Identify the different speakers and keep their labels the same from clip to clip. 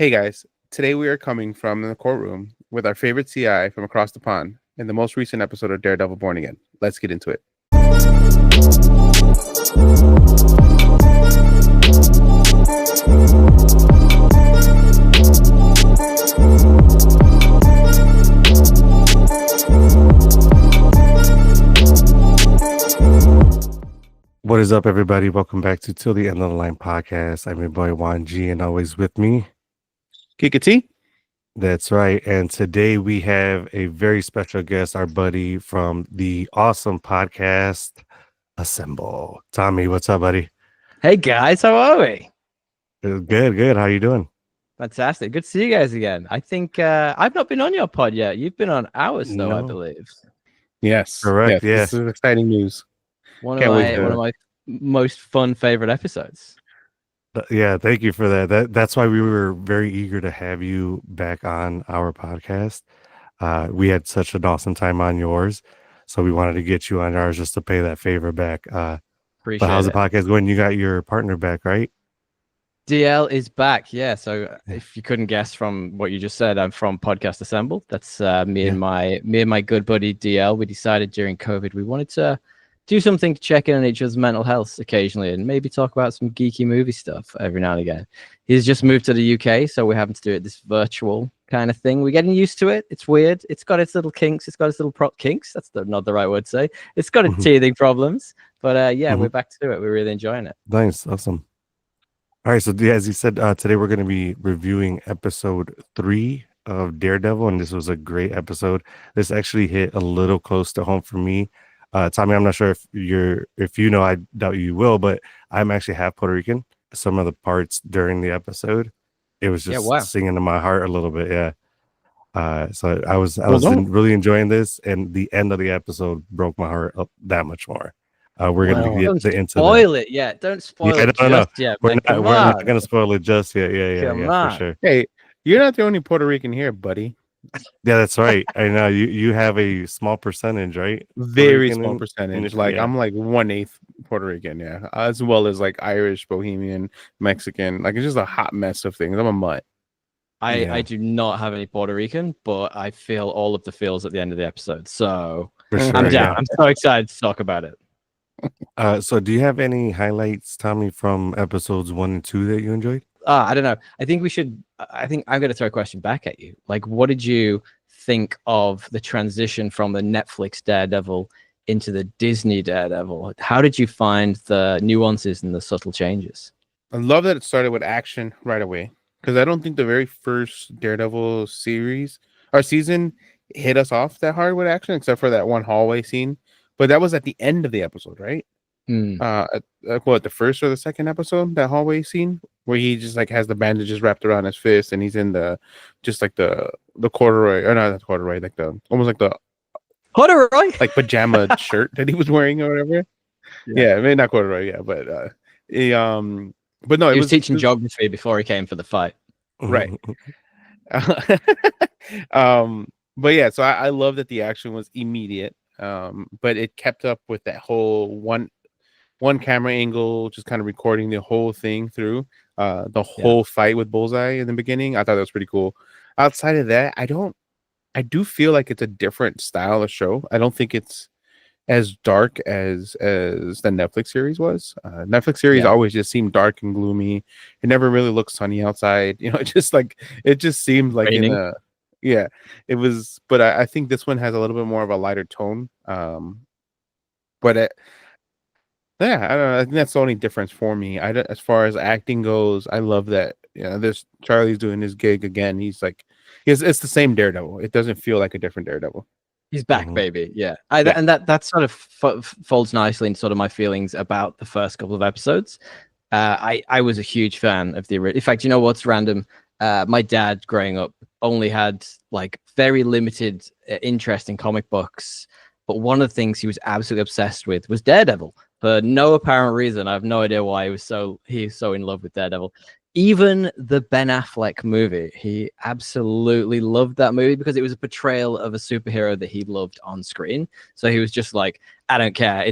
Speaker 1: Hey guys, today we are coming from the courtroom with our favorite CI from across the pond in the most recent episode of Daredevil Born Again. Let's get into it.
Speaker 2: What is up, everybody? Welcome back to Till the End of the Line podcast. I'm your boy Juan G, and always with me,
Speaker 1: Kika T.
Speaker 2: That's right. And today we have a very special guest, our buddy from the awesome podcast Assemble. Tommy, what's up, buddy?
Speaker 3: Hey guys, how are we?
Speaker 2: Good. How you doing?
Speaker 3: Fantastic. Good to see you guys again. I think I've not been on your pod yet. You've been on ours, though, I
Speaker 2: No.
Speaker 3: believe.
Speaker 1: Yes,
Speaker 2: Correct, yes.
Speaker 1: This is exciting news.
Speaker 3: One
Speaker 1: Can't wait
Speaker 3: of my most fun favorite episodes.
Speaker 2: Yeah, thank you for that. That's why we were very eager to have you back on our podcast. We had such an awesome time on yours, so we wanted to get you on ours just to pay that favor back.
Speaker 3: Appreciate
Speaker 2: But how's
Speaker 3: it.
Speaker 2: the podcast going? You got your partner back, right?
Speaker 3: DL is back. Yeah. So if you couldn't guess from what you just said, I'm from Podcast Assemble. That's me and my good buddy DL. We decided during COVID we wanted to do something to check in on each other's mental health occasionally and maybe talk about some geeky movie stuff every now and again. He's just moved to the UK, so we're having to do it this virtual kind of thing. We're getting used to it. It's weird. It's got its little kinks. It's got its little kinks. That's not the right word to say. It's got its teething problems. But we're back to it. We're really enjoying it.
Speaker 2: Nice. Awesome. All right. So as you said, today we're going to be reviewing episode 3 of Daredevil, and this was a great episode. This actually hit a little close to home for me. Tommy, I'm not sure if you know, I doubt you will, but I'm actually half Puerto Rican. Some of the parts during the episode, it was just singing to my heart a little bit. Yeah. So I was really enjoying this, and the end of the episode broke my heart up that much more. We're going to get into
Speaker 3: spoil it. Yeah. Don't spoil it just yet.
Speaker 2: We're not going to spoil it just yet. Yeah, for sure.
Speaker 1: Hey, you're not the only Puerto Rican here, buddy.
Speaker 2: Yeah, that's right. I know you have a small percentage, right?
Speaker 1: Very small percentage. I'm like 1/8 Puerto Rican, yeah, as well as like Irish, Bohemian, Mexican. Like it's just a hot mess of things. I'm a mutt.
Speaker 3: I do not have any Puerto Rican, but I feel all of the feels at the end of the episode. So
Speaker 2: for sure,
Speaker 3: I'm down. Yeah. I'm so excited to talk about it.
Speaker 2: So do you have any highlights, Tommy, from episodes 1 and 2 that you enjoyed?
Speaker 3: I don't know. I think I'm going to throw a question back at you. Like, what did you think of the transition from the Netflix Daredevil into the Disney Daredevil? How did you find the nuances and the subtle changes?
Speaker 1: I love that it started with action right away, because I don't think the very first Daredevil series or season hit us off that hard with action, except for that one hallway scene. But that was at the end of the episode, right? The first or the second episode, that hallway scene where he just like has the bandages wrapped around his fist and he's in the corduroy, or not the corduroy, like the almost like the
Speaker 3: corduroy,
Speaker 1: like pajama shirt that he was wearing or whatever. Yeah, maybe not corduroy, but no,
Speaker 3: he was teaching geography before he came for the fight,
Speaker 1: right? But yeah, so I love that the action was immediate. But it kept up with that whole one camera angle, just kind of recording the whole thing through the whole fight with Bullseye in the beginning. I thought that was pretty cool. Outside of that, I do feel like it's a different style of show. I don't think it's as dark as the Netflix series was. Netflix series always just seemed dark and gloomy. It never really looked sunny outside. You know, it just seemed like raining. It was, but I think this one has a little bit more of a lighter tone. But I don't know. I think that's the only difference for me. As far as acting goes, I love that. This Charlie's doing his gig again. He's like, it's the same Daredevil. It doesn't feel like a different Daredevil.
Speaker 3: He's back, baby. Yeah. And that sort of folds nicely into sort of my feelings about the first couple of episodes. I was a huge fan of the original. In fact, you know what's random? My dad growing up only had like very limited interest in comic books, but one of the things he was absolutely obsessed with was Daredevil for no apparent reason. I have no idea why he was so in love with Daredevil. Even the Ben Affleck movie, he absolutely loved that movie because it was a portrayal of a superhero that he loved on screen. So he was just like, I don't care.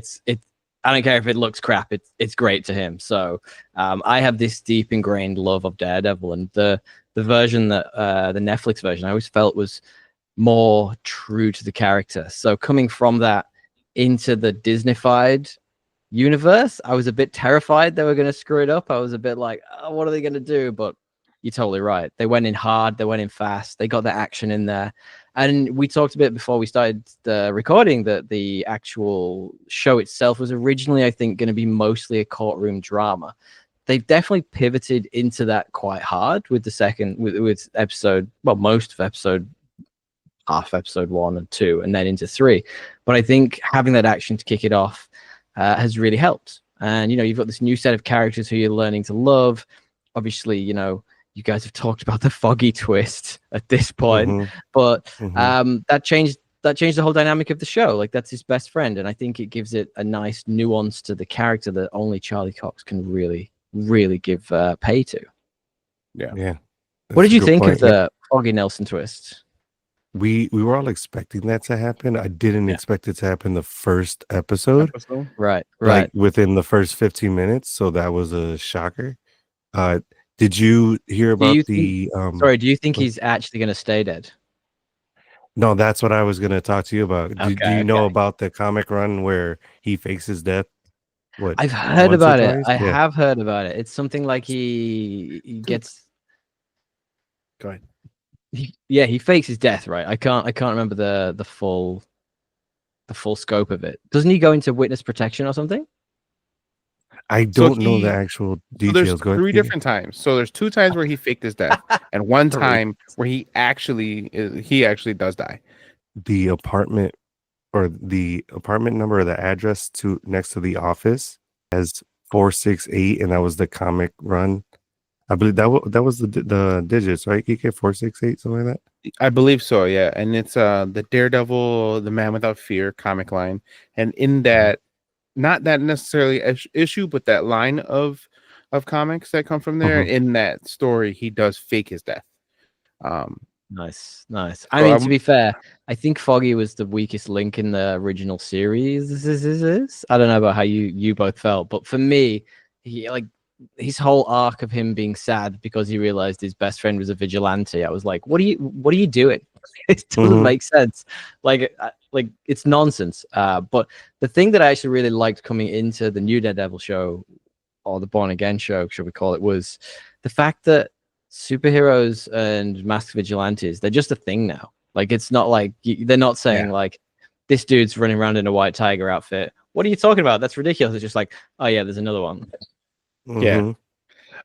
Speaker 3: I don't care if it looks crap. It's great to him. So I have this deep ingrained love of Daredevil, and the the version that the Netflix version I always felt was more true to the character. So coming from that into the Disneyfied universe, I was a bit terrified they were going to screw it up. I was a bit like, oh, what are they going to do? But you're totally right. They went in hard. They went in fast. They got the action in there. And we talked a bit before we started the recording that the actual show itself was originally, I think, going to be mostly a courtroom drama. They've definitely pivoted into that quite hard with the second, with episode, well, most of episode, half episode 1 and 2, and then into 3. But I think having that action to kick it off has really helped. And, you know, you've got this new set of characters who you're learning to love. Obviously, you know, you guys have talked about the Foggy twist at this point, but that changed the whole dynamic of the show. Like, that's his best friend, and I think it gives it a nice nuance to the character that only Charlie Cox can really give pay to.
Speaker 2: Yeah.
Speaker 3: What did you think of the Foggy Nelson twist?
Speaker 2: We were all expecting that to happen. I didn't expect it to happen the first episode.
Speaker 3: Right.
Speaker 2: Like within the first 15 minutes. So that was a shocker. Did you hear about do you think
Speaker 3: he's actually going to stay dead?
Speaker 2: No, that's what I was going to talk to you about. Do you know about the comic run where he fakes his death?
Speaker 3: I've heard about it. I have heard about it. It's something like he gets.
Speaker 1: Go ahead.
Speaker 3: He fakes his death, right? I can't remember the full scope of it. Doesn't he go into witness protection or something?
Speaker 2: I don't know the actual details.
Speaker 1: So there's 3 different times. So there's 2 times where he faked his death, and 1 time where he actually does die.
Speaker 2: The apartment number or the address next to the office has 468, and that was the comic run. I believe that was the digits, right? EK 468, something like that.
Speaker 1: I believe so, yeah. And it's the Daredevil, the Man Without Fear comic line, and in that, not that necessarily issue, but that line of comics that come from there. In that story, he does fake his death.
Speaker 3: Nice. I mean, to be fair, I think Foggy was the weakest link in the original series. I don't know about how you both felt, but for me, his whole arc of him being sad because he realized his best friend was a vigilante. I was like, what are you doing? It doesn't make sense. Like it's nonsense. But the thing that I actually really liked coming into the new Daredevil show, or the Born Again show, should we call it, was the fact that superheroes and masked vigilantes, they're just a thing now. Like, it's not like they're not saying like, this dude's running around in a white tiger outfit. What are you talking about? That's ridiculous. It's just like, oh yeah, there's another one.
Speaker 1: Yeah,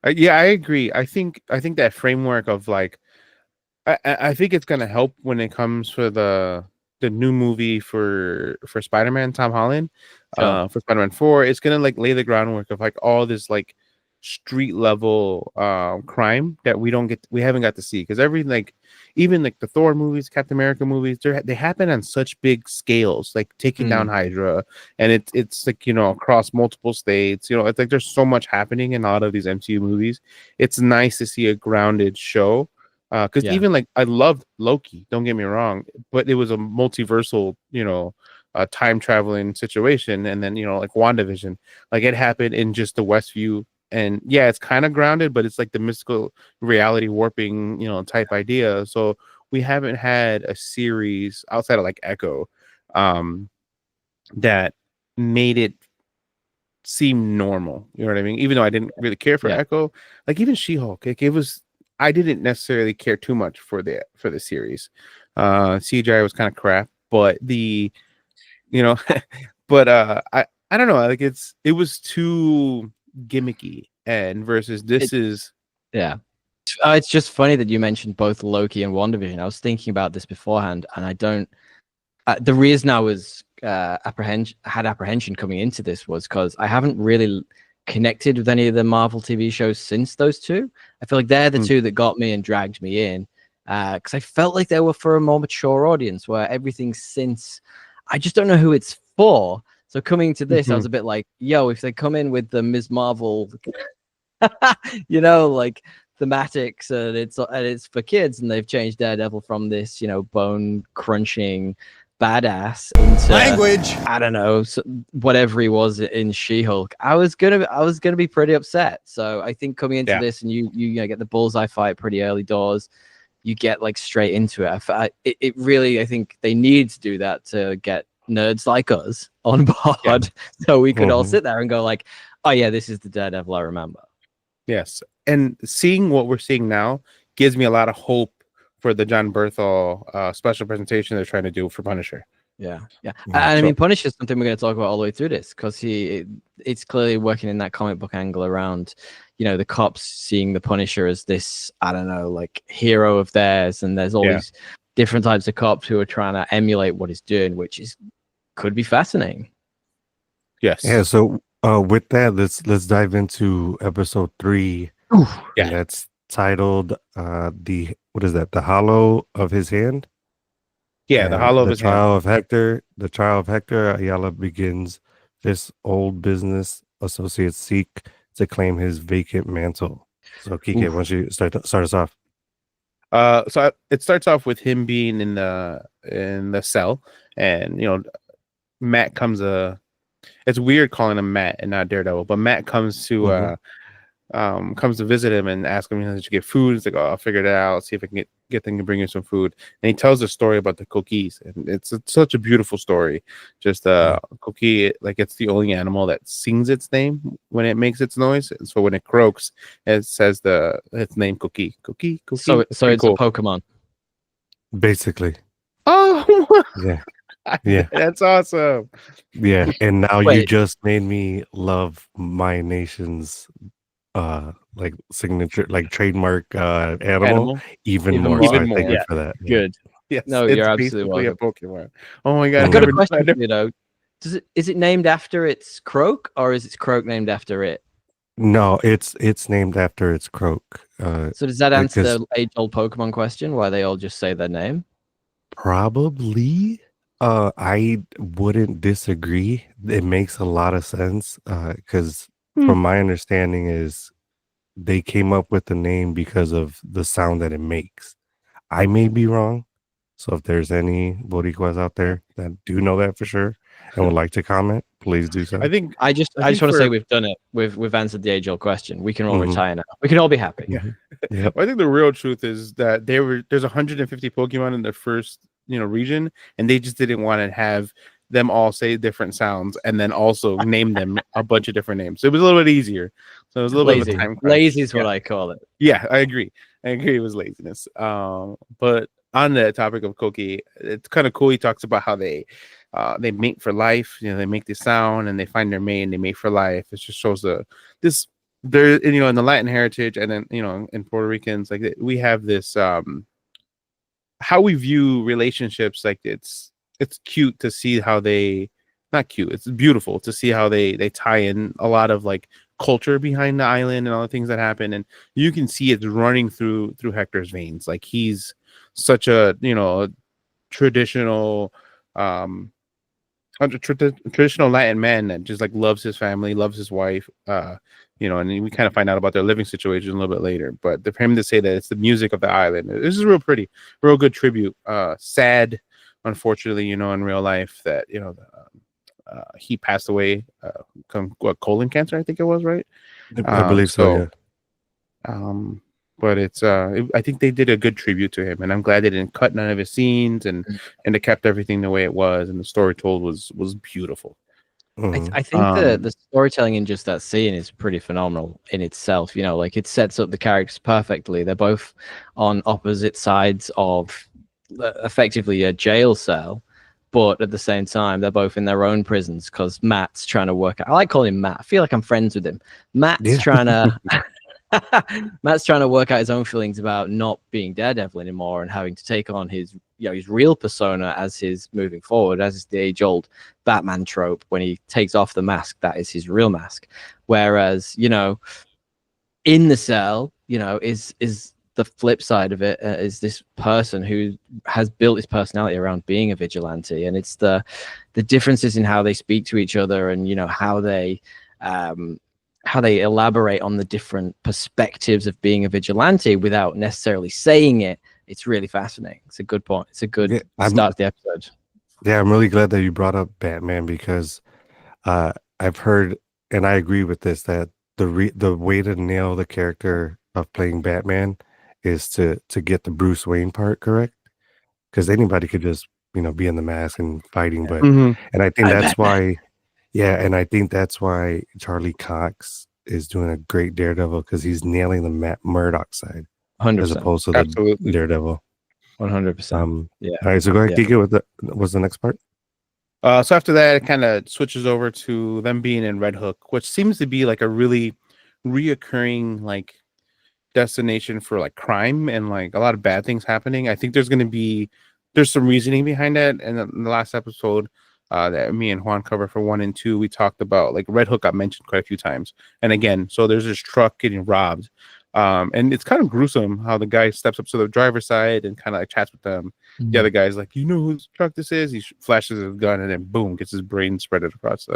Speaker 1: I agree. I think that framework of like, I think it's gonna help when it comes for the new movie for Spider-Man, Tom Holland, for Spider-Man 4. It's gonna like lay the groundwork of like all this like street level crime that we haven't got to see, because everything, like even like the Thor movies, Captain America movies, they happen on such big scales, like taking down Hydra, and it's like, you know, across multiple states. You know, it's like there's so much happening in a lot of these MCU movies. It's nice to see a grounded show, because even like I loved Loki, don't get me wrong, but it was a multiversal, you know, time traveling situation. And then, you know, like WandaVision, like it happened in just the Westview. And yeah, it's kind of grounded, but it's like the mystical reality warping, you know, type idea. So we haven't had a series outside of like Echo that made it seem normal. You know what I mean? Even though I didn't really care for Echo, like even She-Hulk, like I didn't necessarily care too much for the series. CGI was kind of crap, but I don't know, like it was too gimmicky, and versus this is
Speaker 3: it's just funny that you mentioned both Loki and WandaVision. I was thinking about this beforehand, and I don't the reason I was apprehension coming into this was because I haven't really connected with any of the Marvel TV shows since those two. I feel like they're the two that got me and dragged me in, because I felt like they were for a more mature audience, where everything since, I just don't know who it's for. So coming to this, I was a bit like, yo, if they come in with the Ms. Marvel, you know, like thematics, and it's for kids, and they've changed Daredevil from this, you know, bone crunching badass into
Speaker 4: Language.
Speaker 3: I don't know, whatever he was in She-Hulk, I was gonna be pretty upset. So I think coming into this and you get the bullseye fight pretty early doors, you get like straight into it. It really, I think they need to do that to get nerds like us on board, so we could all sit there and go like, oh yeah, this is the Daredevil I remember.
Speaker 1: Yes, and seeing what we're seeing now gives me a lot of hope for the John Berthel special presentation they're trying to do for Punisher.
Speaker 3: Yeah. And I mean, Punisher is something we're going to talk about all the way through this, because it's clearly working in that comic book angle around, the cops seeing the Punisher as this, I don't know, like hero of theirs, and there's all these different types of cops who are trying to emulate what he's doing, which could be fascinating.
Speaker 1: Yes.
Speaker 2: Yeah. So with that, let's dive into episode 3.
Speaker 1: Yeah.
Speaker 2: That's titled what is that? The Hallow of His Hand.
Speaker 1: Yeah, the Hallow of His
Speaker 2: Trial
Speaker 1: Hand.
Speaker 2: of Hector. The trial of Hector Ayala begins. This old business associates seek to claim his vacant mantle. So Kike, why don't you start us off?
Speaker 1: So it starts off with him being in the cell, and Matt comes. It's weird calling him Matt and not Daredevil, but Matt comes to visit him and ask him, did you get food? He's like, oh, I'll figure it out. See if I can get them to bring you some food. And he tells a story about the cookies, and it's such a beautiful story. Just cookie, like it's the only animal that sings its name when it makes its noise. And so when it croaks, it says its name, Cookie.
Speaker 3: So it's cool. A Pokemon,
Speaker 2: basically.
Speaker 1: Oh,
Speaker 2: yeah,
Speaker 1: that's awesome.
Speaker 2: Yeah, and now you just made me love my nation's like signature, like trademark animal even more.
Speaker 1: Even
Speaker 2: so
Speaker 1: more.
Speaker 2: Thank you for that.
Speaker 3: Good.
Speaker 1: Yes,
Speaker 3: no, you're absolutely welcome.
Speaker 1: A Pokemon. Oh my god!
Speaker 3: I've got a question for you, is it named after its croak, or is its croak named after it?
Speaker 2: No, it's named after its croak.
Speaker 3: So does that answer the age-old Pokemon question? Why they all just say their name?
Speaker 2: Probably. I wouldn't disagree. It makes a lot of sense. Because from my understanding is they came up with the name because of the sound that it makes. I may be wrong. So if there's any Boricuas out there that do know that for sure and would like to comment, please do so.
Speaker 3: I just want to say we've done it. We've answered the age-old question. We can all retire now. We can all be happy.
Speaker 1: Yeah. Yep. I think the real truth is that there's 150 Pokemon in the first region, and they just didn't want to have them all say different sounds and then also name them a bunch of different names. So it was a little bit easier. So it was a little bit of a time crunch.
Speaker 3: Lazy is what I call it.
Speaker 1: Yeah, I agree. It was laziness. But on the topic of Cookie, it's kind of cool. He talks about how they mate for life. They make this sound and they find their mate and they mate for life. It just shows they're in the Latin heritage, and then in Puerto Ricans, like we have this how we view relationships. Like it's cute to see how not cute, it's beautiful to see how they tie in a lot of like culture behind the island and all the things that happen, and you can see it's running through Hector's veins. Like he's such a traditional traditional Latin man that just like loves his family, loves his wife, and we kind of find out about their living situation a little bit later. But for him to say that it's the music of the island, this is real pretty, real good tribute. Sad, unfortunately, in real life that he passed away colon cancer, I think it was, right?
Speaker 2: I believe so. Yeah.
Speaker 1: But it's I think they did a good tribute to him, and I'm glad they didn't cut none of his scenes, and they kept everything the way it was, and the story told was beautiful.
Speaker 3: I think the storytelling in just that scene is pretty phenomenal in itself. Like it sets up the characters perfectly. They're both on opposite sides of effectively a jail cell, but at the same time they're both in their own prisons, because Matt's trying to work out. I like calling him Matt. I feel like I'm friends with him. Matt's trying to Matt's trying to work out his own feelings about not being Daredevil anymore and having to take on his real persona as his moving forward, as is the age-old Batman trope. When he takes off the mask, that is his real mask. Whereas, in the cell, is the flip side of it, is this person who has built his personality around being a vigilante, and it's the differences in how they speak to each other, and how they elaborate on the different perspectives of being a vigilante without necessarily saying it. It's really fascinating. It's a good point. It's a good start to the episode.
Speaker 2: Yeah, I'm really glad that you brought up Batman because uh, I've heard, and I agree with this, that the way to nail the character of playing Batman is to get the Bruce Wayne part correct. Because anybody could just be in the mask and fighting, but
Speaker 1: Hmm.
Speaker 2: and I think
Speaker 3: I'm
Speaker 2: that's
Speaker 3: Batman.
Speaker 2: why, yeah, and I think that's why Charlie Cox is doing a great Daredevil because he's nailing the Matt Murdock side as
Speaker 3: 100%.
Speaker 2: opposed to the
Speaker 1: Absolutely.
Speaker 2: Daredevil.
Speaker 3: 100%. Yeah.
Speaker 2: All right, so go ahead,
Speaker 3: Yeah.
Speaker 2: Kika. What's the next part?
Speaker 1: So after that, it kind of switches over to them being in Red Hook, which seems to be like a really reoccurring like destination for like crime and like a lot of bad things happening. I think there's some reasoning behind that. And in the last episode that me and Juan covered for 1 and 2, we talked about like Red Hook got mentioned quite a few times. And again, so there's this truck getting robbed. And it's kind of gruesome how the guy steps up to the driver's side and kind of like chats with them. The other guy's like, you know whose truck this is? He flashes his gun and then boom, gets his brain spread across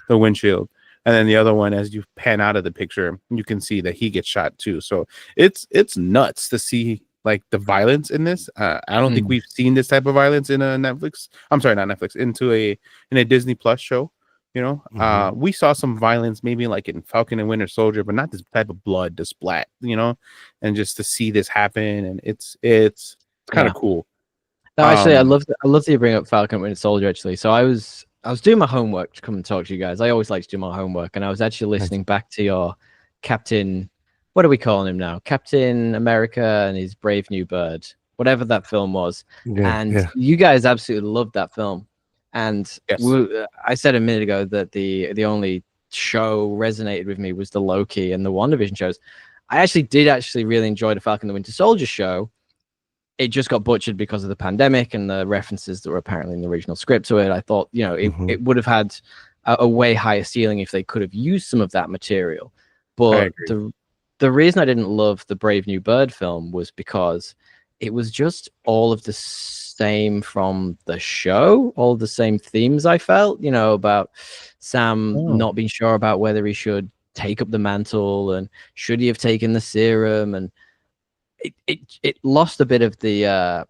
Speaker 1: the windshield. And then the other one, as you pan out of the picture, you can see that he gets shot too. So it's nuts to see like the violence in this. I don't think we've seen this type of violence in a Netflix. I'm sorry, not Netflix. In a Disney Plus show. We saw some violence maybe like in Falcon and Winter Soldier, but not this type of blood, the splat. And just to see this happen, and it's kind of cool.
Speaker 3: No, actually, I
Speaker 1: Um,
Speaker 3: love that you bring up Falcon and Winter Soldier. Actually, so I was doing my homework to come and talk to you guys. I always like to do my homework, and I was actually
Speaker 2: Nice.
Speaker 3: listening back to your Captain. What are we calling him now? Captain America and his Brave New Bird, whatever that film was.
Speaker 2: Yeah,
Speaker 3: And
Speaker 2: yeah.
Speaker 3: you guys absolutely loved that film. And
Speaker 1: Yes.
Speaker 3: I said a minute ago that the only show resonated with me was the Loki and the WandaVision shows. I did really enjoy the Falcon and the Winter Soldier show. It just got butchered because of the pandemic and the references that were apparently in the original script to it. I thought, it would have had a way higher ceiling if they could have used some of that material. But the reason I didn't love the Brave New Bird film was because it was just all of the same from the show, all the same themes I felt, about Sam not being sure about whether he should take up the mantle and should he have taken the serum, and it lost a bit of the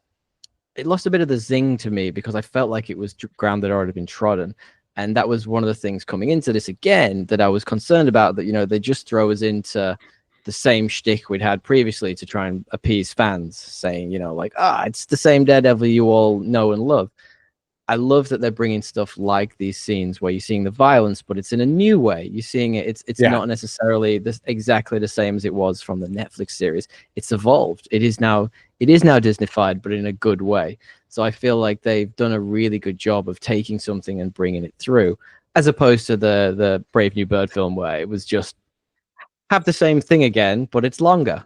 Speaker 3: zing to me because I felt like it was ground that had already been trodden. And that was one of the things coming into this again that I was concerned about, that, they just throw us into the same shtick we'd had previously to try and appease fans, saying, it's the same Daredevil you all know and love. I love that they're bringing stuff like these scenes where you're seeing the violence, but it's in a new way. You're seeing it. It's not necessarily exactly the same as it was from the Netflix series. It's evolved. It is now Disneyfied, but in a good way. So I feel like they've done a really good job of taking something and bringing it through, as opposed to the Brave New Bird film where it was just have the same thing again, but it's longer.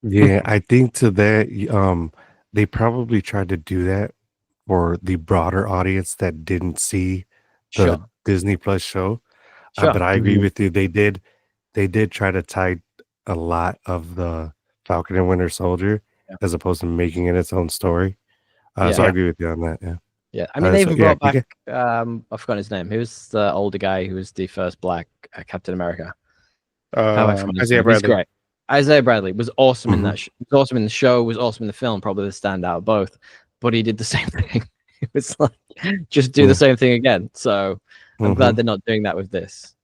Speaker 2: Yeah, I think to that, they probably tried to do that for the broader audience that didn't see the
Speaker 3: Sure.
Speaker 2: Disney Plus show.
Speaker 3: Sure.
Speaker 2: But I agree with you. They did try to tie a lot of the Falcon and Winter Soldier as opposed to making it its own story. So I agree with you on that. Yeah.
Speaker 3: Yeah. I mean, they even brought back,
Speaker 2: Kika?
Speaker 3: I've forgotten his name. Who was the older guy who was the first black Captain America? How I forgotten his
Speaker 1: Isaiah
Speaker 3: name. He's
Speaker 1: Bradley.
Speaker 3: great. Isaiah Bradley was awesome in that. Was awesome in the show. Was awesome in the film. Probably the standout both. But he did the same thing. It was like just do the same thing again. So I'm glad they're not doing that with this.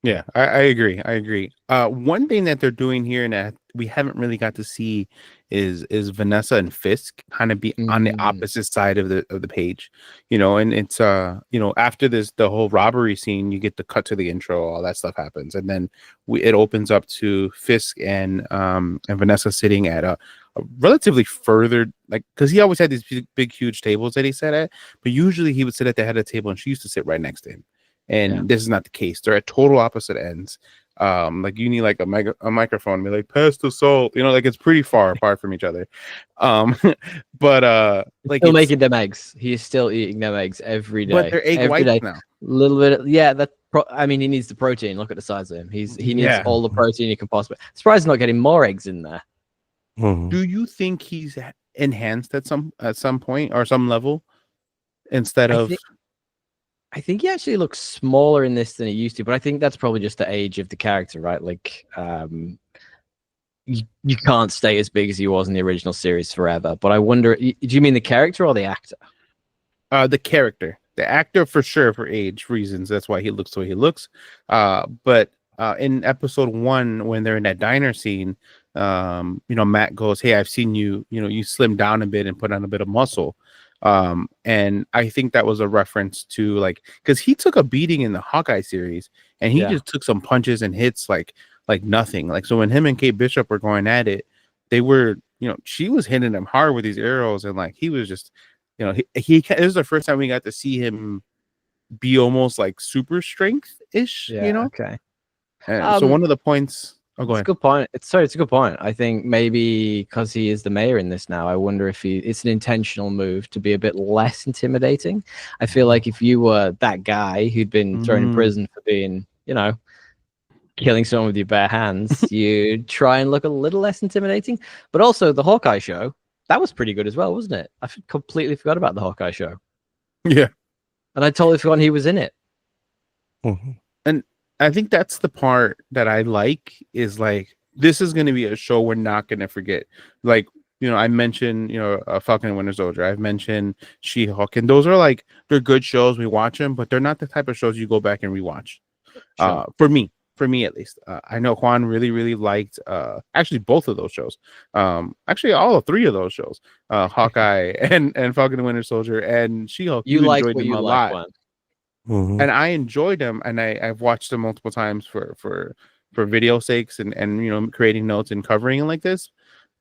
Speaker 1: Yeah, I agree. I agree. One thing that they're doing here and that we haven't really got to see is Vanessa and Fisk kind of be on the opposite side of the page, and it's after the whole robbery scene, you get the cut to the intro, all that stuff happens, and then it opens up to Fisk and Vanessa sitting at a relatively further, like, because he always had these big huge tables that he sat at, but usually he would sit at the head of the table and she used to sit right next to him. And this is not the case. They're at total opposite ends. Like you need like a microphone, be like, pass the salt, like it's pretty far apart from each other. But like
Speaker 3: still making them eggs. He is still eating them eggs every day.
Speaker 1: But they're egg whites now.
Speaker 3: Little bit I mean, he needs the protein. Look at the size of him. He needs all the protein he can possibly. Surprised he's not getting more eggs in there.
Speaker 1: Do you think he's enhanced at some point or some level instead of?
Speaker 3: I think he actually looks smaller in this than he used to, but I think that's probably just the age of the character, right? Like, you can't stay as big as he was in the original series forever. But I wonder, do you mean the character or the actor?
Speaker 1: The character, the actor for sure, for age reasons, that's why he looks the way he looks. But in episode 1, when they're in that diner scene, Matt goes, "Hey, I've seen you. You slimmed down a bit and put on a bit of muscle." And I think that was a reference to, like, because he took a beating in the Hawkeye series, and he just took some punches and hits like nothing. Like, so when him and Kate Bishop were going at it, they were, she was hitting him hard with these arrows, and like he was just, he this is the first time we got to see him be almost like super strength ish.
Speaker 3: Okay.
Speaker 1: And so one of the points. Oh, go ahead.
Speaker 3: It's a good point. It's a good point. I think maybe because he is the mayor in this now, I wonder if it's an intentional move to be a bit less intimidating. I feel like if you were that guy who'd been thrown in prison for being, killing someone with your bare hands, you try and look a little less intimidating. But also the Hawkeye show, that was pretty good as well, wasn't it? I completely forgot about the Hawkeye show.
Speaker 1: Yeah.
Speaker 3: And I totally forgot he was in it.
Speaker 1: Mm-hmm. And I think that's the part that I like, is like, this is going to be a show we're not going to forget. Like, I mentioned, Falcon and Winter Soldier. I've mentioned She-Hulk, and those are like, they're good shows. We watch them, but they're not the type of shows you go back and rewatch. Sure. For me at least. I know Juan really, really liked actually both of those shows. Actually all 3 of those shows, Hawkeye and Falcon and Winter Soldier and She-Hulk.
Speaker 3: You enjoyed them a lot.
Speaker 1: Mm-hmm. And I enjoyed them, and I've watched them multiple times for video sakes and creating notes and covering it like this,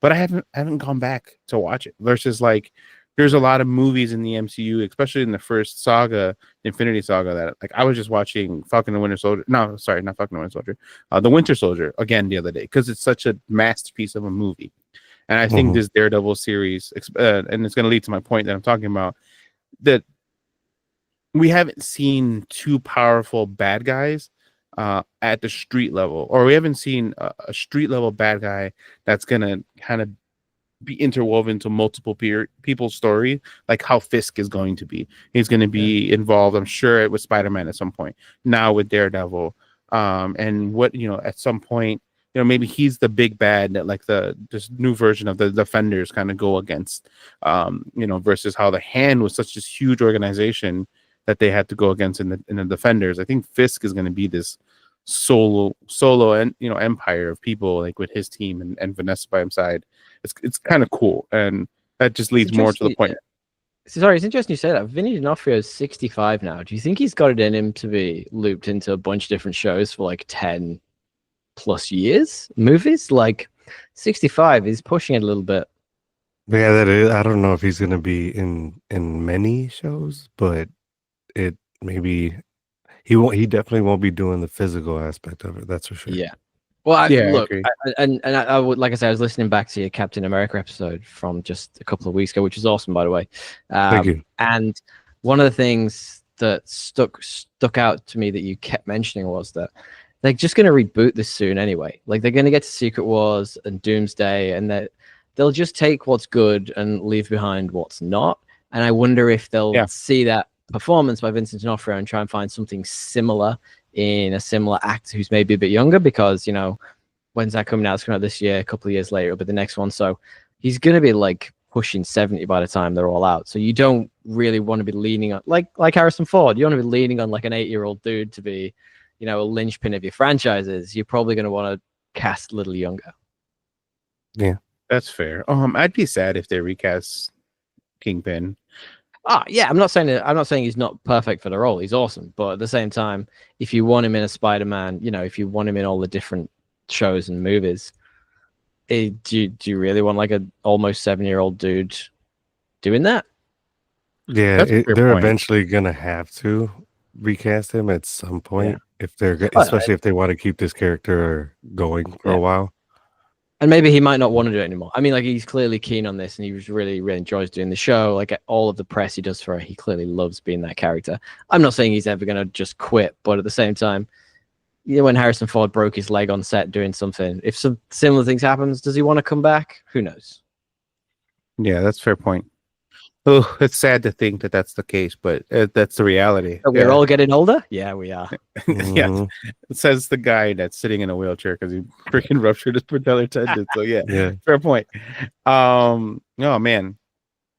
Speaker 1: but I haven't gone back to watch it. Versus, like, there's a lot of movies in the MCU, especially in the first saga, Infinity Saga, that like I was just watching Falcon and Winter Soldier. No, sorry, not Falcon and Winter Soldier. The Winter Soldier again the other day, because it's such a masterpiece of a movie. And I think this Daredevil series, and it's going to lead to my point that I'm talking about, that we haven't seen 2 powerful bad guys at the street level, or we haven't seen a street level bad guy that's gonna kind of be interwoven to multiple people's story, like how Fisk is going to be. He's going to be involved, I'm sure, with Spider-Man at some point. Now with Daredevil, and what at some point, maybe he's the big bad that like this new version of the Defenders kind of go against. Versus how the Hand was such this huge organization that they had to go against in the Defenders. I think Fisk is going to be this solo and empire of people, like with his team and Vanessa by his side. It's kind of cool, and that just leads more to the point.
Speaker 3: Sorry, it's interesting you say that. Vinny D'Onofrio is 65 now. Do you think he's got it in him to be looped into a bunch of different shows for like 10 plus years? Movies? Like 65, he's pushing it a little bit.
Speaker 2: Yeah, that is. I don't know if he's going to be in many shows, but it maybe he definitely won't be doing the physical aspect of it. That's for sure.
Speaker 3: Yeah. Well, I
Speaker 1: agree.
Speaker 3: I would, like I said, I was listening back to your Captain America episode from just a couple of weeks ago, which is awesome, by the way.
Speaker 2: Thank you.
Speaker 3: And one of the things that stuck out to me that you kept mentioning was that they're just going to reboot this soon anyway. Like, they're going to get to Secret Wars and Doomsday, and they'll just take what's good and leave behind what's not. And I wonder if they'll see that performance by Vincent D'Onofrio and try and find something similar in a similar actor who's maybe a bit younger, because when's that coming out? It's coming out this year. A couple of years later it'll be the next one, so he's gonna be like pushing 70 by the time they're all out. So you don't really want to be leaning on like Harrison Ford. You want to be leaning on like an 8-year-old dude to be a linchpin of your franchises. You're probably going to want to cast a little younger.
Speaker 2: Yeah,
Speaker 1: that's fair. I'd be sad if they recast Kingpin.
Speaker 3: Yeah, I'm not saying he's not perfect for the role. He's awesome, but at the same time, if you want him in a Spider-Man, if you want him in all the different shows and movies, do you really want like an almost 7-year-old dude doing that?
Speaker 2: Yeah, they're eventually gonna have to recast him at some point if they're, especially if they want to keep this character going for a while.
Speaker 3: And maybe he might not want to do it anymore. I mean, like, he's clearly keen on this, and he really, really enjoys doing the show. Like, all of the press he does for it, he clearly loves being that character. I'm not saying he's ever going to just quit, but at the same time, when Harrison Ford broke his leg on set doing something, if some similar things happens, does he want to come back? Who knows?
Speaker 1: Yeah, that's a fair point. Oh, it's sad to think that that's the case, but that's the reality.
Speaker 3: We're all getting older? Yeah, we are.
Speaker 1: Yeah, it says the guy that's sitting in a wheelchair because he freaking ruptured his patellar tendon. So yeah, fair point. Oh man,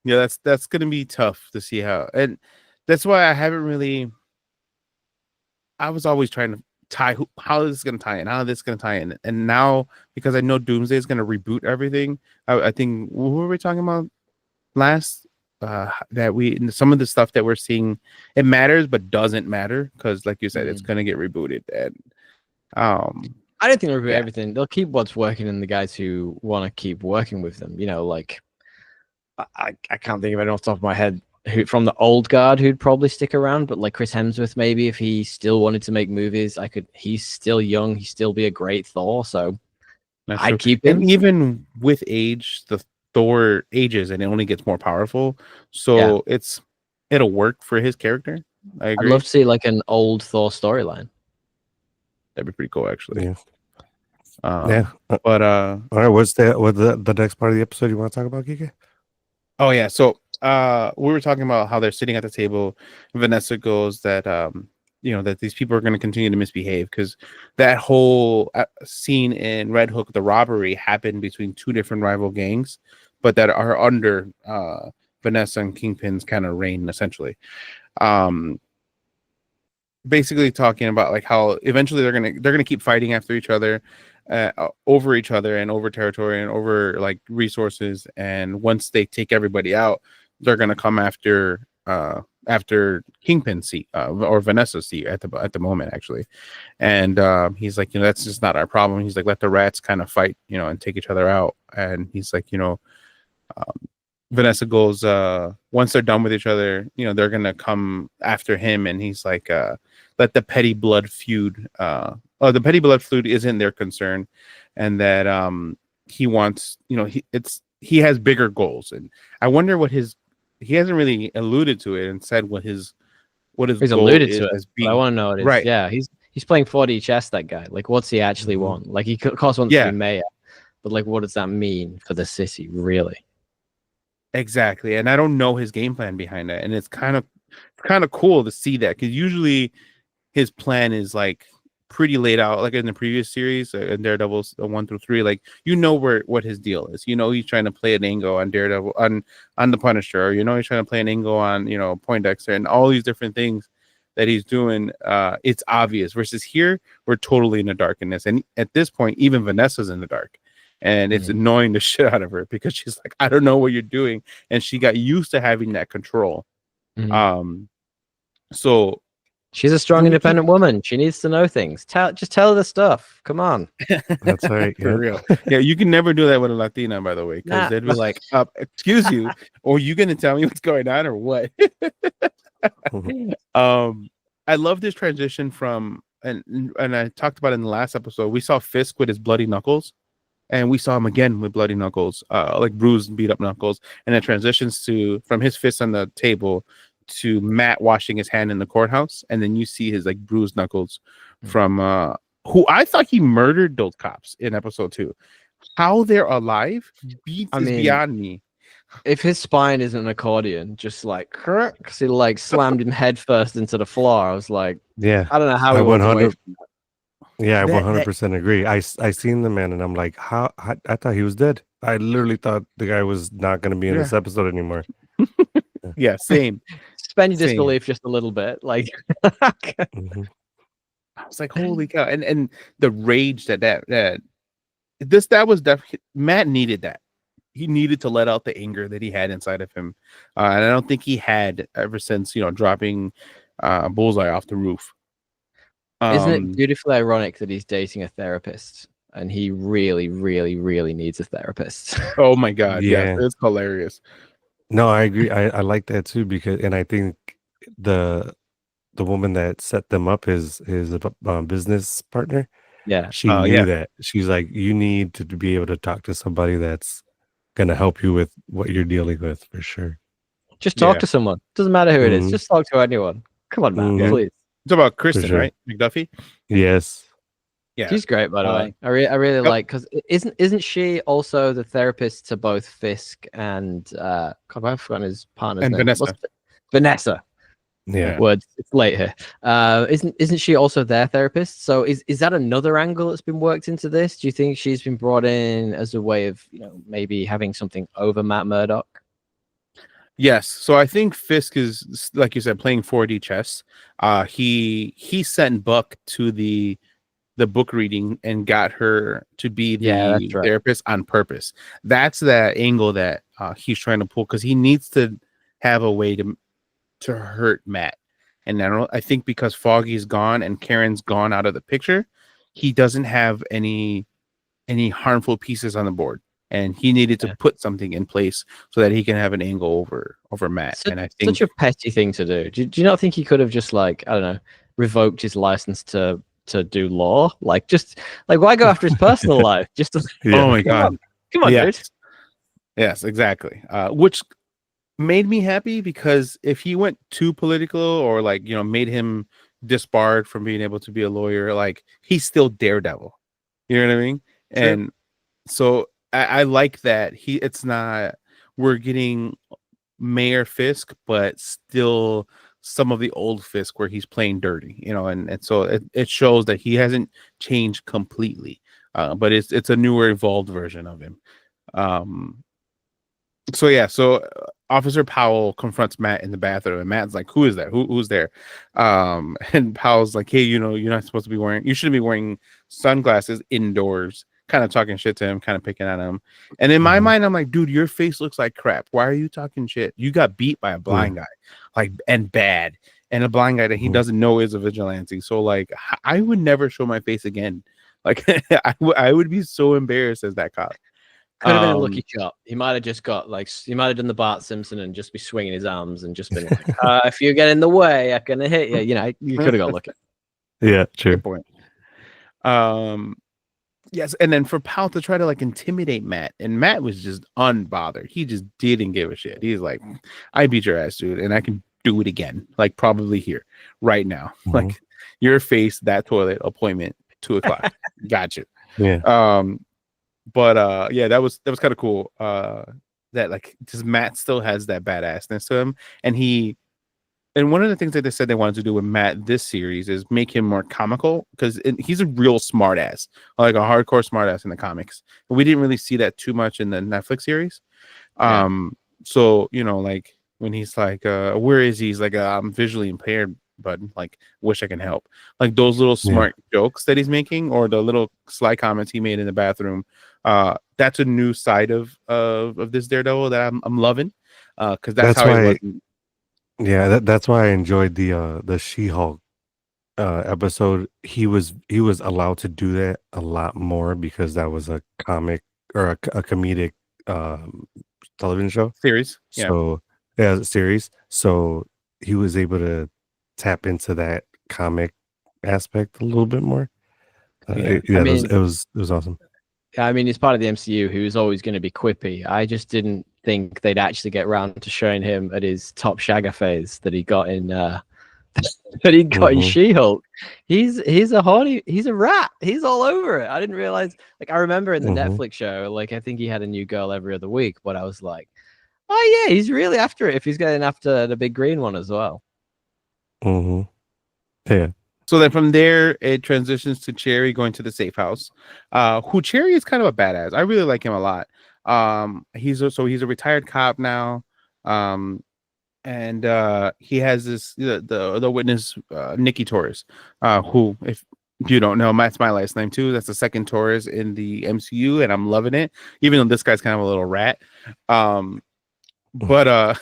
Speaker 1: Yeah, that's gonna be tough to see how, and that's why I haven't really. I was always trying to how is this gonna tie in, how is this gonna tie in, and now because I know Doomsday is gonna reboot everything. I think who were we talking about last? That we some of the stuff that we're seeing, it matters but doesn't matter because, like you said, it's gonna get rebooted, and
Speaker 3: I don't think they'll reboot
Speaker 1: yeah.
Speaker 3: everything. They'll keep what's working and the guys who want to keep working with them. You know, like I can't think of anyone off the top of my head who from the old guard who'd probably stick around, but like Chris Hemsworth, maybe if he still wanted to make movies, he's still young, he'd still be a great Thor, so
Speaker 1: That's
Speaker 3: I'd
Speaker 1: true.
Speaker 3: keep him.
Speaker 1: And even with age, the Thor ages and it only gets more powerful. So it'll work for his character. I
Speaker 3: I'd
Speaker 1: agree.
Speaker 3: love to see like an old Thor storyline.
Speaker 1: That'd be pretty cool, actually.
Speaker 2: Yeah.
Speaker 1: But
Speaker 2: all right, what's the next part of the episode you want to talk about, Kike?
Speaker 1: oh yeah, so we were talking about how they're sitting at the table. Vanessa goes that that these people are going to continue to misbehave because that whole scene in Red Hook, the robbery, happened between two different rival gangs, but that are under Vanessa and Kingpin's kind of reign, essentially. Basically talking about like how eventually they're gonna keep fighting after each other, over each other and over territory and over like resources, and once they take everybody out, they're gonna come after Kingpin's seat, or Vanessa's seat at the moment, actually. And he's like, that's just not our problem. He's like, let the rats kind of fight, and take each other out. And he's like, Vanessa goes, once they're done with each other, they're gonna come after him. And he's like, let the petty blood feud. The petty blood feud isn't their concern, and that he wants, he has bigger goals. And I wonder what he hasn't really alluded to it and said what his
Speaker 3: he's
Speaker 1: goal
Speaker 3: alluded
Speaker 1: is
Speaker 3: to it.
Speaker 1: as being.
Speaker 3: I want to know what it is.
Speaker 1: Right.
Speaker 3: Yeah, he's playing 4D chess. That guy. Like, what's he actually want? Like, he of course wants to be mayor, but like, what does that mean for the city, really?
Speaker 1: Exactly, and I don't know his game plan behind that, and it's kind of cool to see that because usually his plan is like pretty laid out, like in the previous series, in Daredevil 1 through 3. Like what his deal is. He's trying to play an angle on Daredevil, on the Punisher, or he's trying to play an angle on Poindexter, and all these different things that he's doing. It's obvious. Versus here, we're totally in the darkness, and at this point, even Vanessa's in the dark. And it's annoying the shit out of her because she's like, I don't know what you're doing. And she got used to having that control. So
Speaker 3: she's a strong, independent woman. She needs to know things. Just tell her the stuff. Come on.
Speaker 2: That's right.
Speaker 1: For real. Yeah, you can never do that with a Latina, by the way, because they'd be like, excuse you, or you gonna tell me what's going on or what? I love this transition from, and I talked about it in the last episode. We saw Fisk with his bloody knuckles. And we saw him again with bloody knuckles, like bruised and beat up knuckles. And it transitions from his fist on the table to Matt washing his hand in the courthouse. And then you see his like bruised knuckles from who I thought he murdered those cops in episode 2. How they're alive is beyond me.
Speaker 3: If his spine isn't an accordion, just like, because he like slammed him head first into the floor. I was like,
Speaker 2: yeah,
Speaker 3: I don't know how he walked away from that.
Speaker 2: Yeah, I 100% agree. I seen the man and I'm like, how? I thought he was dead. I literally thought the guy was not going to be in this episode anymore.
Speaker 1: Yeah, same.
Speaker 3: Suspend your disbelief just a little bit. Like,
Speaker 1: I was like, holy cow. And the rage that was definitely, Matt needed that. He needed to let out the anger that he had inside of him. And I don't think he had ever since, dropping Bullseye off the roof.
Speaker 3: Isn't it beautifully ironic that he's dating a therapist and he really, really, really needs a therapist?
Speaker 1: Oh my God. Yeah, it's hilarious.
Speaker 2: No, I agree. I like that too, because, and I think the woman that set them up is his business partner.
Speaker 3: Yeah.
Speaker 2: She knew that. She's like, you need to be able to talk to somebody that's going to help you with what you're dealing with, for sure.
Speaker 3: Just talk to someone. Doesn't matter who it is. Just talk to anyone. Come on, man, please.
Speaker 1: It's about Kristen, right? McDuffie?
Speaker 2: Yes.
Speaker 1: Yeah.
Speaker 3: She's great, by the way. I really like, because isn't she also the therapist to both Fisk and God, I've forgotten his partner's name. Vanessa.
Speaker 2: Yeah.
Speaker 3: Words. It's late here. Isn't she also their therapist? So is that another angle that's been worked into this? Do you think she's been brought in as a way of maybe having something over Matt Murdock?
Speaker 1: Yes. So I think Fisk is, like you said, playing 4D chess. He sent Buck to the book reading and got her to be
Speaker 3: Yeah, that's
Speaker 1: the
Speaker 3: right.
Speaker 1: therapist on purpose. That's that angle that he's trying to pull because he needs to have a way to hurt Matt. And I think because Foggy's gone and Karen's gone out of the picture, he doesn't have any harmful pieces on the board. And he needed to
Speaker 3: Yeah.
Speaker 1: put something in place so that he can have an angle over Matt.
Speaker 3: Such,
Speaker 1: And I
Speaker 3: such
Speaker 1: think
Speaker 3: a petty thing to do. Do you not think he could have just like, I don't know, revoked his license to do law? Like just like why go after his personal life? Just to,
Speaker 1: oh my
Speaker 3: come
Speaker 1: god.
Speaker 3: on, come on, dude.
Speaker 1: Yes, exactly. Which made me happy because if he went too political or like, made him disbarred from being able to be a lawyer, like he's still Daredevil. You know what I mean?
Speaker 3: True.
Speaker 1: And so I like that it's not, we're getting Mayor Fisk, but still some of the old Fisk where he's playing dirty, and so it shows that he hasn't changed completely. But it's a newer evolved version of him. So Officer Powell confronts Matt in the bathroom, and Matt's like, "Who is that? Who's there?" And Powell's like, "Hey, you're not supposed to be wearing. You shouldn't be wearing sunglasses indoors." Kind of talking shit to him, kind of picking at him. And in my mind, I'm like, "Dude, your face looks like crap. Why are you talking shit? You got beat by a blind guy, like and bad, and a blind guy that he doesn't know is a vigilante. So like, I would never show my face again. Like, I would be so embarrassed as that cop."
Speaker 3: Could have been a lucky shot. He might have just got like he might have done the Bart Simpson and just be swinging his arms and just been like, "If you get in the way, I'm gonna hit you." You know, you could have got lucky.
Speaker 2: Yeah, true.
Speaker 1: Good point. Yes, and then for Powell to try to like intimidate Matt, and Matt was just unbothered. He just didn't give a shit. He's like, "I beat your ass, dude, and I can do it again. Like probably here, right now. Like your face, that toilet appointment, 2:00. Got you."
Speaker 2: Yeah.
Speaker 1: But yeah, that was kind of cool. That like because Matt still has that badassness to him, and one of the things that they said they wanted to do with Matt this series is make him more comical because he's a real smartass, like a hardcore smartass in the comics. But we didn't really see that too much in the Netflix series. So like when he's like, "Where is he?" He's like, "I'm visually impaired, but like wish I can help." Like those little smart jokes that he's making, or the little sly comments he made in the bathroom. That's a new side of this Daredevil that I'm loving. Because that's how
Speaker 2: why.
Speaker 1: he was.
Speaker 2: Yeah, that's why I enjoyed the She-Hulk episode. He was allowed to do that a lot more because that was a comic or a comedic television show
Speaker 1: Series.
Speaker 2: So series. So he was able to tap into that comic aspect a little bit more. It was awesome.
Speaker 3: I mean, he's part of the MCU who's always going to be quippy. I just didn't think they'd actually get around to showing him at his top shagger phase that he got in in She-Hulk. He's a horny, he's a rat. He's all over it. I didn't realize. Like I remember in the Netflix show, like I think he had a new girl every other week, but I was like, oh yeah, he's really after it. If he's getting after the big green one as well.
Speaker 2: Yeah.
Speaker 1: So then from there, it transitions to Cherry going to the safe house. Who Cherry is kind of a badass. I really like him a lot. He's a retired cop now. And he has this the witness Nikki Torres, who, if you don't know, that's my last name too. That's the second Torres in the MCU, and I'm loving it. Even though this guy's kind of a little rat. But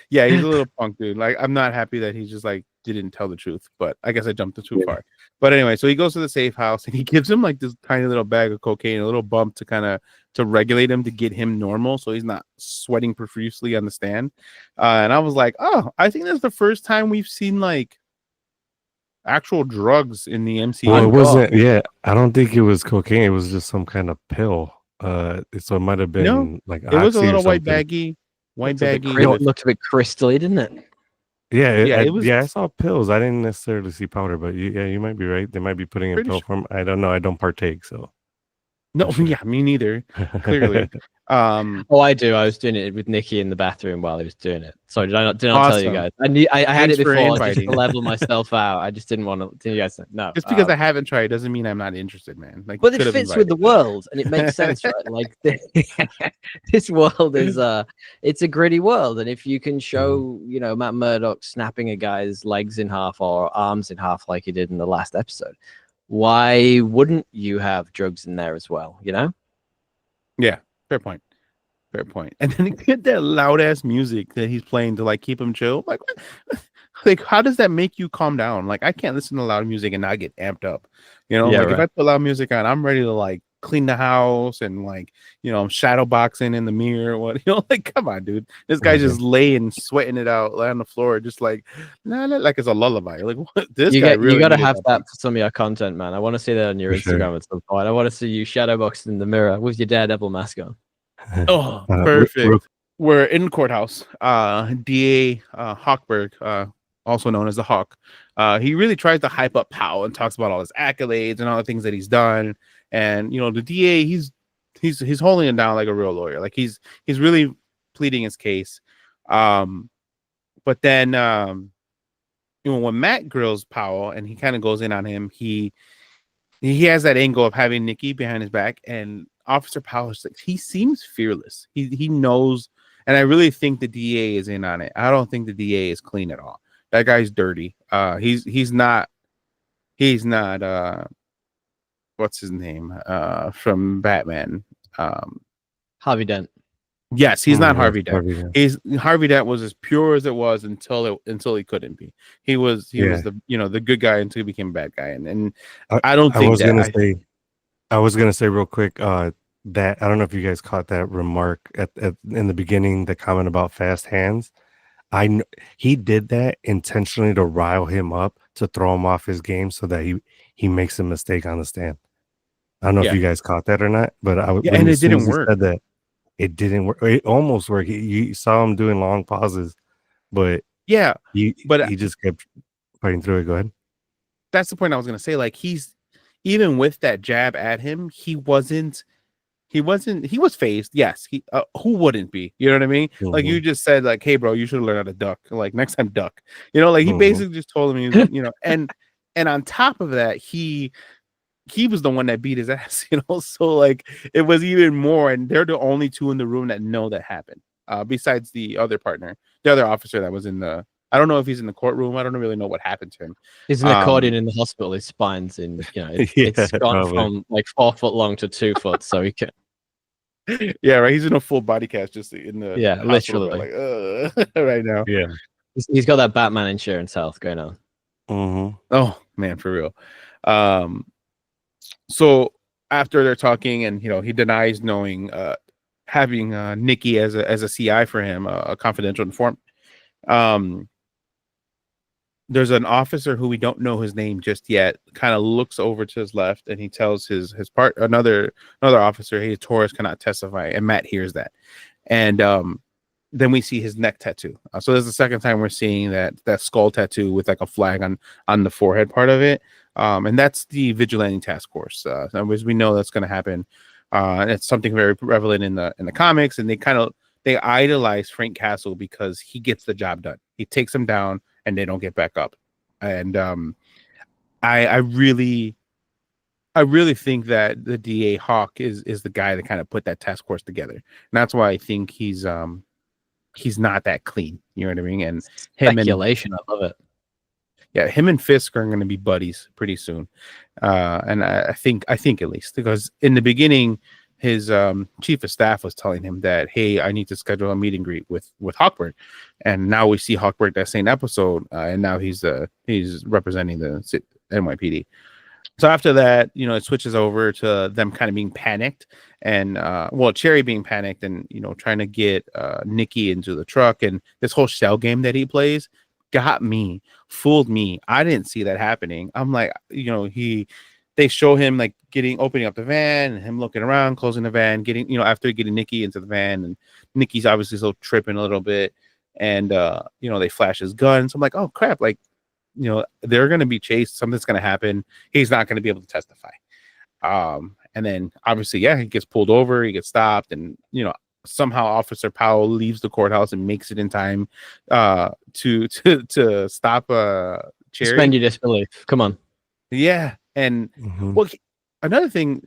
Speaker 1: yeah, he's a little punk dude. Like I'm not happy that he just like didn't tell the truth, but I guess I jumped too far. But anyway, so he goes to the safe house and he gives him like this tiny little bag of cocaine, a little bump to regulate him, to get him normal so he's not sweating profusely on the stand. And I was like, oh, I think that's the first time we've seen like actual drugs in the MCU.
Speaker 2: Well, it wasn't. Yeah, I don't think it was cocaine. It was just some kind of pill. So it might have been like
Speaker 1: it was a little white baggie.
Speaker 3: It looked a bit crystally, didn't it?
Speaker 2: Yeah, it was. Yeah, I saw pills. I didn't necessarily see powder, but you might be right. They might be putting in pill form. I don't know. I don't partake, so.
Speaker 1: No,
Speaker 2: Sure.
Speaker 1: yeah, me neither. Clearly.
Speaker 3: Oh, I do. I was doing it with Nikki in the bathroom while he was doing it. Sorry, did I not tell you
Speaker 1: Awesome.
Speaker 3: guys? I had
Speaker 1: Thanks
Speaker 3: it
Speaker 1: for
Speaker 3: before just to
Speaker 1: inviting.
Speaker 3: level myself out. I just didn't want to. Did you guys no?
Speaker 1: Just because I haven't tried doesn't mean I'm not interested, man. Like, you
Speaker 3: But it
Speaker 1: could have
Speaker 3: fits with the
Speaker 1: invited.
Speaker 3: world, and it makes sense, right? Like this world is it's a gritty world, and if you can show, Matt Murdock snapping a guy's legs in half or arms in half like he did in the last episode, why wouldn't you have drugs in there as well?
Speaker 1: Yeah, fair point. Fair point. And then get that loud ass music that he's playing to like keep him chill. Like, what? Like, how does that make you calm down? Like, I can't listen to loud music and not get amped up.
Speaker 3: Yeah,
Speaker 1: Like if
Speaker 3: right.
Speaker 1: I put loud music on, I'm ready to like clean the house and like, I'm shadow boxing in the mirror. What like, come on, dude. This guy's just laying, sweating it out, laying on the floor, just like, nah, like it's a lullaby. Like, what? This guy really
Speaker 3: you got to
Speaker 1: needed
Speaker 3: have that
Speaker 1: beat.
Speaker 3: for some of your content, man. I want to see that on your
Speaker 2: For sure.
Speaker 3: Instagram at some point. I want to see you shadowboxing in the mirror with your Daredevil mask on.
Speaker 1: Oh,
Speaker 2: Uh,
Speaker 1: perfect. We're in courthouse. DA Hawkberg, also known as the Hawk. He really tries to hype up Powell and talks about all his accolades and all the things that he's done. And the DA, he's holding it down like a real lawyer. Like he's really pleading his case. But then when Matt grills Powell and he kind of goes in on him, he has that angle of having Nikki behind his back, and Officer Powell, like, he seems fearless. He knows, and I really think the DA is in on it. I don't think the DA is clean at all. That guy's dirty. He's not what's his name? From Batman.
Speaker 3: Harvey Dent.
Speaker 1: Yes, he's not Harvey Dent.
Speaker 2: Harvey Dent.
Speaker 1: Harvey Dent was as pure as it was until he couldn't be. He was the the good guy until he became a bad guy, and I don't think
Speaker 2: I was gonna say real quick that I don't know if you guys caught that remark at in the beginning, the comment about fast hands. He did that intentionally to rile him up, to throw him off his game so that he makes a mistake on the stand. I don't know if you guys caught that or not, but
Speaker 1: and it didn't work.
Speaker 2: Said that, it didn't work. It almost worked. You saw him doing long pauses, but he just kept fighting through it. Go ahead.
Speaker 1: That's the point I was gonna say. Like, he's even with that jab at him, he was phased. Yes, who wouldn't be? You know what I mean?
Speaker 2: Mm-hmm.
Speaker 1: Like, you just said, like, hey bro, you should learn how to duck. Like, next time duck. Like, he basically just told him, and on top of that, he was the one that beat his ass, so like it was even more, and they're the only two in the room that know that happened, besides the other partner, the other officer that was in the, I don't know if he's in the courtroom. I don't really know what happened to him.
Speaker 3: He's an accordion in the hospital. His spine's in, it's gone from like 4 foot long to 2 foot, so he can.
Speaker 1: Yeah, right. He's in a full body cast, just in the
Speaker 3: literally
Speaker 1: like right now.
Speaker 2: Yeah,
Speaker 3: he's got that Batman insurance health going on.
Speaker 2: Mm-hmm.
Speaker 1: Oh man, for real. So after they're talking, and he denies knowing having Nikki as a CI for him, a confidential informant. There's an officer who we don't know his name just yet, kind of looks over to his left, and he tells his another officer, hey, Torres cannot testify, and Matt hears that. And then we see his neck tattoo. So this is the second time we're seeing that skull tattoo with like a flag on the forehead part of it. And that's the vigilante task force. As we know, that's going to happen. It's something very prevalent in the comics, and they idolize Frank Castle because he gets the job done. He takes them down, and they don't get back up. And I really think that the DA Hawk is the guy that kind of put that task force together. And that's why I think he's not that clean. You know what I mean? And
Speaker 3: Speculation, I love it.
Speaker 1: Yeah, him and Fisk are going to be buddies pretty soon. And I think at least, because in the beginning, his chief of staff was telling him that, hey, I need to schedule a meet and greet with Hawkberg. And now we see Hawkberg that same episode, and now he's representing the NYPD. So after that, it switches over to them kind of being panicked, and Cherry being panicked, and trying to get Nikki into the truck, and this whole shell game that he plays fooled me. I didn't see that happening. I'm like, they show him like opening up the van, and him looking around, closing the van, getting, after getting Nikki into the van, and Nikki's obviously still tripping a little bit, and they flash his gun. So I'm like, oh crap, like, they're going to be chased. Something's going to happen. He's not going to be able to testify. And then obviously, yeah, he gets pulled over, he gets stopped, and somehow Officer Powell leaves the courthouse and makes it in time to stop Cherry.
Speaker 3: Suspend your disbelief. Come on.
Speaker 1: Yeah, and well, another thing,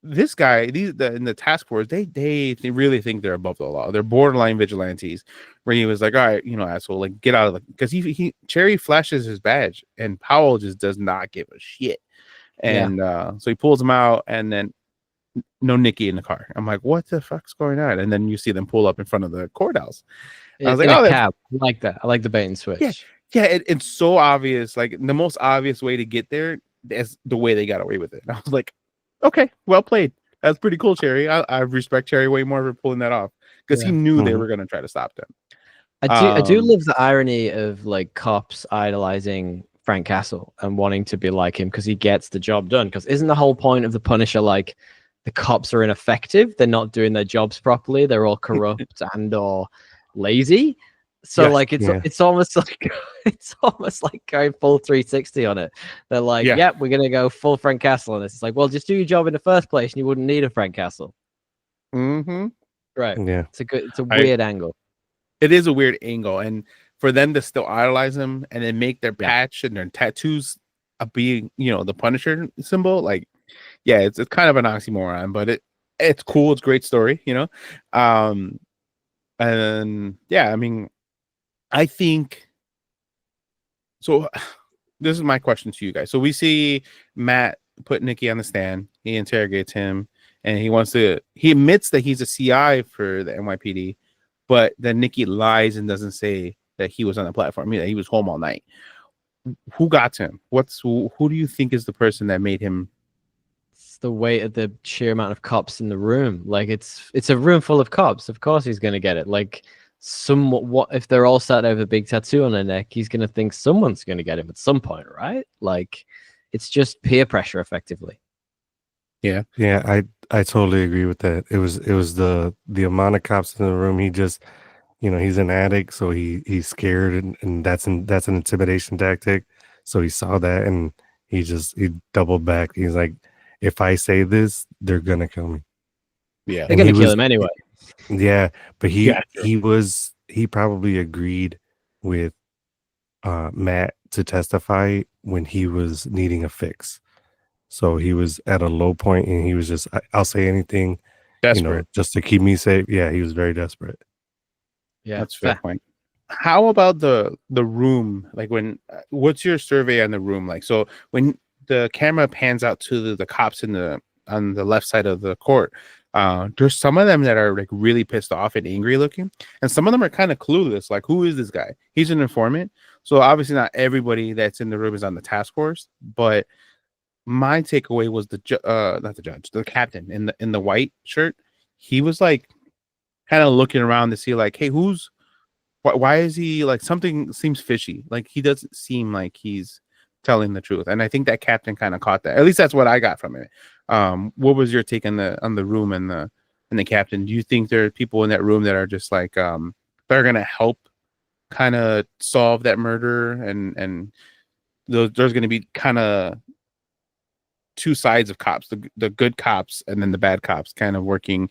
Speaker 1: this guy, in the task force, they really think they're above the law. They're borderline vigilantes. Where he was like, all right, asshole, like get out of the, because he Cherry flashes his badge, and Powell just does not give a shit. And so he pulls him out, and then no Nikki in the car. I'm like, what the fuck's going on? And then you see them pull up in front of the courthouse.
Speaker 3: I was like, oh, cab. I like that. I like the bait and switch.
Speaker 1: Yeah, it's so obvious. Like the most obvious way to get there is the way they got away with it. And I was like, okay, well played. That's pretty cool, Cherry. I respect Cherry way more for pulling that off because he knew they were going to try to stop them.
Speaker 3: I do love the irony of like cops idolizing Frank Castle and wanting to be like him because he gets the job done. Because isn't the whole point of the Punisher like the cops are ineffective? They're not doing their jobs properly. They're all corrupt and or lazy. So like it's almost like going full 360 on it. They're like, yep, we're gonna go full Frank Castle on this. It's like, well, just do your job in the first place, and you wouldn't need a Frank Castle.
Speaker 1: Mm-hmm.
Speaker 3: Right.
Speaker 2: Yeah.
Speaker 3: It's a weird angle.
Speaker 1: It is a weird angle, and for them to still idolize him and then make their patch and their tattoos being, the Punisher symbol, like, yeah, it's kind of an oxymoron, but it's cool. It's a great story, and yeah, I mean, I think so. This is my question to you guys. So we see Matt put Nikki on the stand. He interrogates him, and he admits that he's a CI for the NYPD, but then Nikki lies and doesn't say that he was on the platform. I mean, that he was home all night. Who got to him? Who do you think is the person that made him?
Speaker 3: It's the weight of the sheer amount of cops in the room. Like it's a room full of cops. Of course he's gonna get it. Like what if they're all sat over a big tattoo on their neck? He's gonna think someone's gonna get him at some point, right? Like it's just peer pressure, effectively.
Speaker 2: Yeah, I totally agree with that. It was the amount of cops in the room. He just, he's an addict, so he's scared, and that's an intimidation tactic. So he saw that, and he doubled back. He's like, if I say this, they're gonna kill me.
Speaker 1: Yeah,
Speaker 3: they're gonna kill him anyway.
Speaker 2: Yeah, but he probably agreed with Matt to testify when he was needing a fix. So he was at a low point, and he was just, I'll say anything,
Speaker 1: desperate,
Speaker 2: just to keep me safe. Yeah, he was very desperate.
Speaker 3: Yeah,
Speaker 1: that's a fair point. How about the room? Like what's your survey on the room? Like, so when the camera pans out to the cops on the left side of the court, there's some of them that are like really pissed off and angry looking, and some of them are kind of clueless. Like, who is this guy? He's an informant. So obviously not everybody that's in the room is on the task force, but my takeaway was not the judge, the captain in the white shirt. He was like kind of looking around to see like, hey, why is he like, something seems fishy. Like he doesn't seem like he's telling the truth. And I think that captain kind of caught that. At least that's what I got from it. What was your take on the room and the captain? Do you think there are people in that room that are just like they're gonna help kind of solve that murder, and there's gonna be kind of two sides of cops, the good cops and then the bad cops kind of working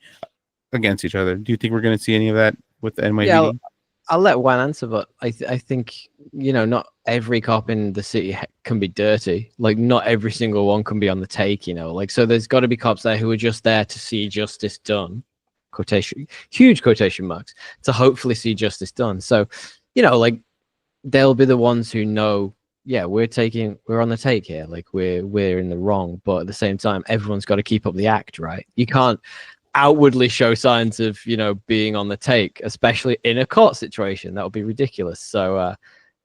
Speaker 1: against each other? Do you think we're going to see any of that with the NYPD?
Speaker 3: Yeah, I'll let Juan answer, but I think, not every cop in the city can be dirty. Like not every single one can be on the take, like, so there's got to be cops there who are just there to see justice done, huge quotation marks, to hopefully see justice done. So, like they'll be the ones who know, yeah, we're on the take here. Like we're in the wrong, but at the same time, everyone's got to keep up the act, right? You can't outwardly show signs of, being on the take, especially in a court situation. That would be ridiculous. So,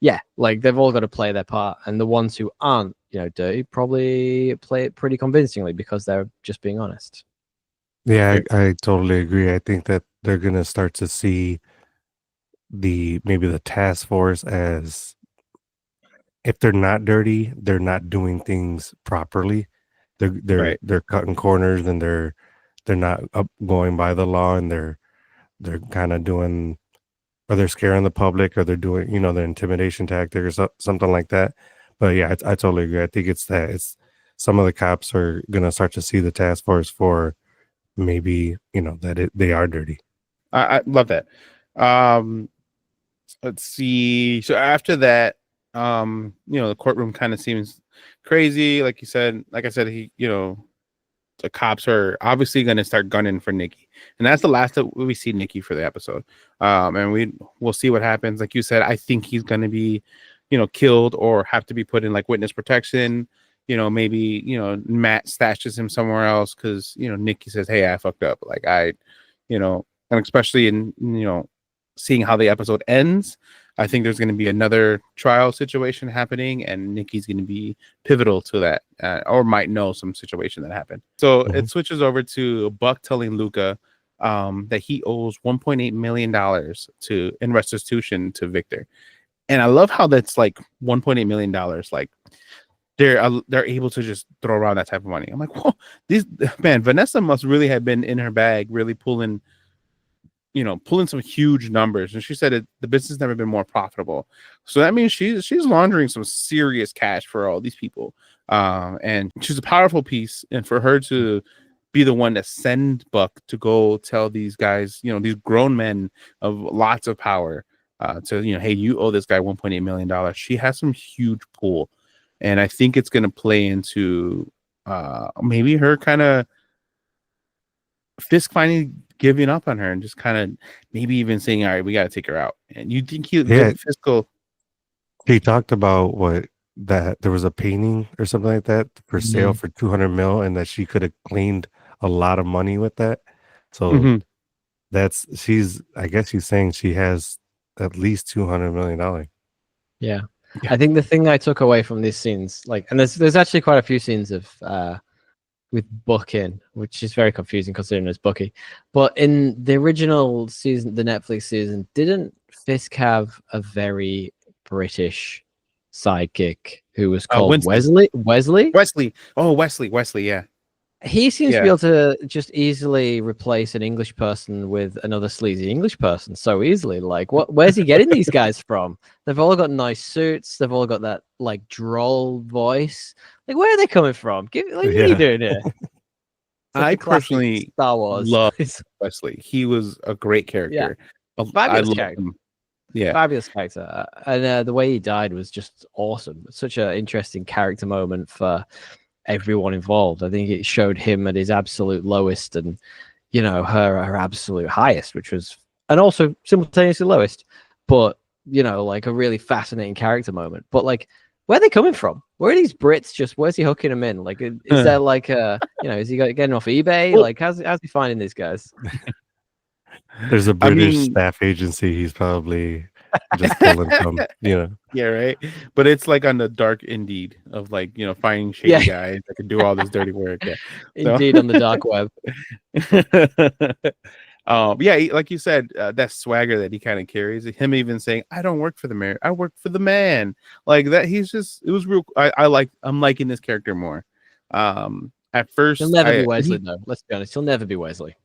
Speaker 3: yeah, like they've all got to play their part, and the ones who aren't, dirty, probably play it pretty convincingly because they're just being honest.
Speaker 2: Yeah, I totally agree. I think that they're gonna start to see maybe the task force as, if they're not dirty, they're not doing things properly. They're cutting corners, and they're not going by the law, and they're kind of doing, or they're scaring the public, or they're doing, the intimidation tactic or something like that. But yeah, I totally agree. I think it's some of the cops are gonna start to see the task force for maybe that they are dirty.
Speaker 1: I love that. Um, let's see. So after that, the courtroom kind of seems crazy. Like you said, like I said, the cops are obviously going to start gunning for Nikki, and that's the last that we see Nikki for the episode. And we'll see what happens. Like you said, I think he's going to be, killed or have to be put in like witness protection. Maybe Matt stashes him somewhere else because Nikki says, "Hey, I fucked up." Like and especially in seeing how the episode ends, I think there's going to be another trial situation happening, and Nikki's going to be pivotal to that, or might know some situation that happened. So it switches over to Buck telling Luca that he owes $1.8 million in restitution to Victor, and I love how that's like $1.8 million. Like they're able to just throw around that type of money. I'm like, whoa, Vanessa must really have been in her bag, really pulling some huge numbers. And she said the business has never been more profitable. So that means she's laundering some serious cash for all these people. And she's a powerful piece. And for her to be the one to send Buck to go tell these guys, these grown men of lots of power, hey, you owe this guy $1.8 million. She has some huge pull. And I think it's going to play into maybe her kind of Fisk finally giving up on her and just kind of maybe even saying, "All right, we got to take her out." And you think Fisk
Speaker 2: he talked about that there was a painting or something like that for sale for 200 mil, and that she could have cleaned a lot of money with that. So I guess she's saying she has at least $200 million.
Speaker 3: Yeah. I think the thing I took away from these scenes, and there's actually quite a few scenes of with Buck in, which is very confusing considering it's Bucky. But in the original season, the Netflix season, didn't Fisk have a very British sidekick who was called Wesley?
Speaker 1: Wesley. Oh, Wesley. Yeah.
Speaker 3: He seems to be able to just easily replace an English person with another sleazy English person so easily. Like, where's he getting these guys from? They've all got nice suits. They've all got that like droll voice. Like, where are they coming from? What are you doing here?
Speaker 1: I personally
Speaker 3: Star Wars
Speaker 1: love Wesley. He was a great character.
Speaker 3: Yeah. Fabulous character.
Speaker 1: Him. Yeah,
Speaker 3: fabulous character. And the way he died was just awesome. Such an interesting character moment for everyone involved. I think it showed him at his absolute lowest and her absolute highest, which was, and also simultaneously lowest, but like a really fascinating character moment. But like, where are they coming from? Where are these Brits where's he hooking them in? Like, is there like is he getting off eBay? Like, how's he finding these guys?
Speaker 2: There's a British staff agency he's probably just pulling from,
Speaker 1: Yeah, right. But it's like on the dark Indeed of like, finding shady guys that can do all this dirty work. Yeah.
Speaker 3: Indeed, on the dark web.
Speaker 1: Like you said, that swagger that he kind of carries, him even saying, "I don't work for the mayor, I work for the man." Like that, it was real. I'm liking this character more. At first,
Speaker 3: he'll never be Wesley though. Let's be honest, he'll never be Wesley.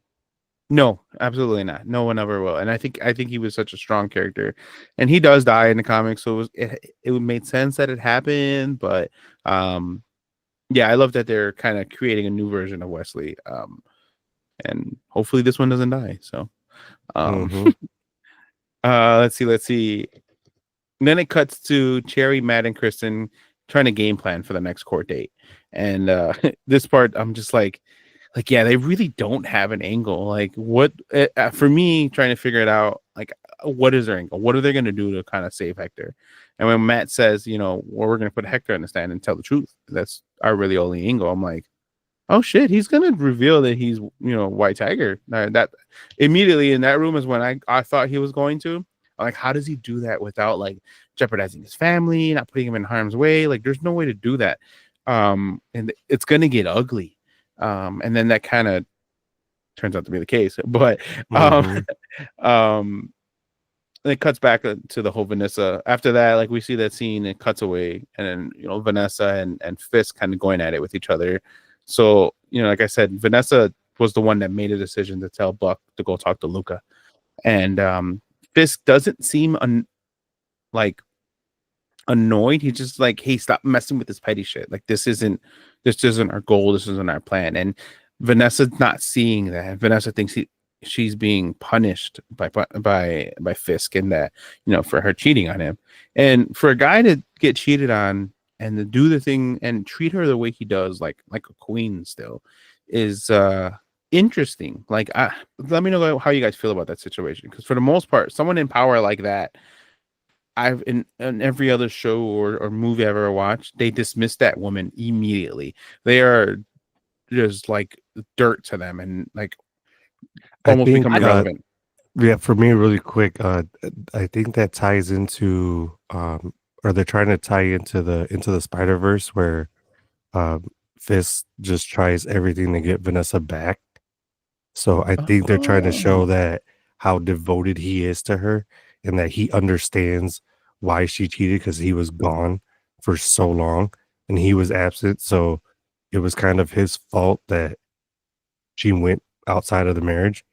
Speaker 1: No, absolutely not. No one ever will. And I think he was such a strong character, and he does die in the comics, so it made sense that it happened. But I love that they're kind of creating a new version of Wesley. And hopefully this one doesn't die. So, let's see. And then it cuts to Cherry, Matt, and Kristen trying to game plan for the next court date. And this part, I'm just like, they really don't have an angle. Like, what for me, trying to figure it out, like, what is their angle? What are they going to do to kind of save Hector? And when Matt says, well, we're going to put Hector in the stand and tell the truth, that's our really only angle. I'm like, oh shit, he's gonna reveal that he's White Tiger. That immediately in that room is when I thought he was going to. Like, how does he do that without like jeopardizing his family, not putting him in harm's way? Like, there's no way to do that. And it's gonna get ugly. And then that kind of turns out to be the case. But it cuts back to the whole Vanessa. After that, like we see that scene, it cuts away, and then Vanessa and Fisk kind of going at it with each other. So, like I said, Vanessa was the one that made a decision to tell Buck to go talk to Luca. And Fisk doesn't seem annoyed. He's just like, hey, stop messing with this petty shit. Like, this isn't this isn't our goal, this isn't our plan. And Vanessa's not seeing that. Vanessa thinks she's being punished by Fisk, and that, for her cheating on him. And for a guy to get cheated on and to do the thing and treat her the way he does, like a queen still, is interesting. Like, let me know how you guys feel about that situation, because for the most part, someone in power like that, I've in every other show or movie I've ever watched, they dismiss that woman immediately. They are just like dirt to them, and like almost become irrelevant.
Speaker 2: Yeah, for me, really quick, I think that ties into or they're trying to tie into the Spider-Verse, where Fisk just tries everything to get Vanessa back. So I think they're trying to show that how devoted he is to her, and that he understands why she cheated, because he was gone for so long and he was absent. So it was kind of his fault that she went outside of the marriage.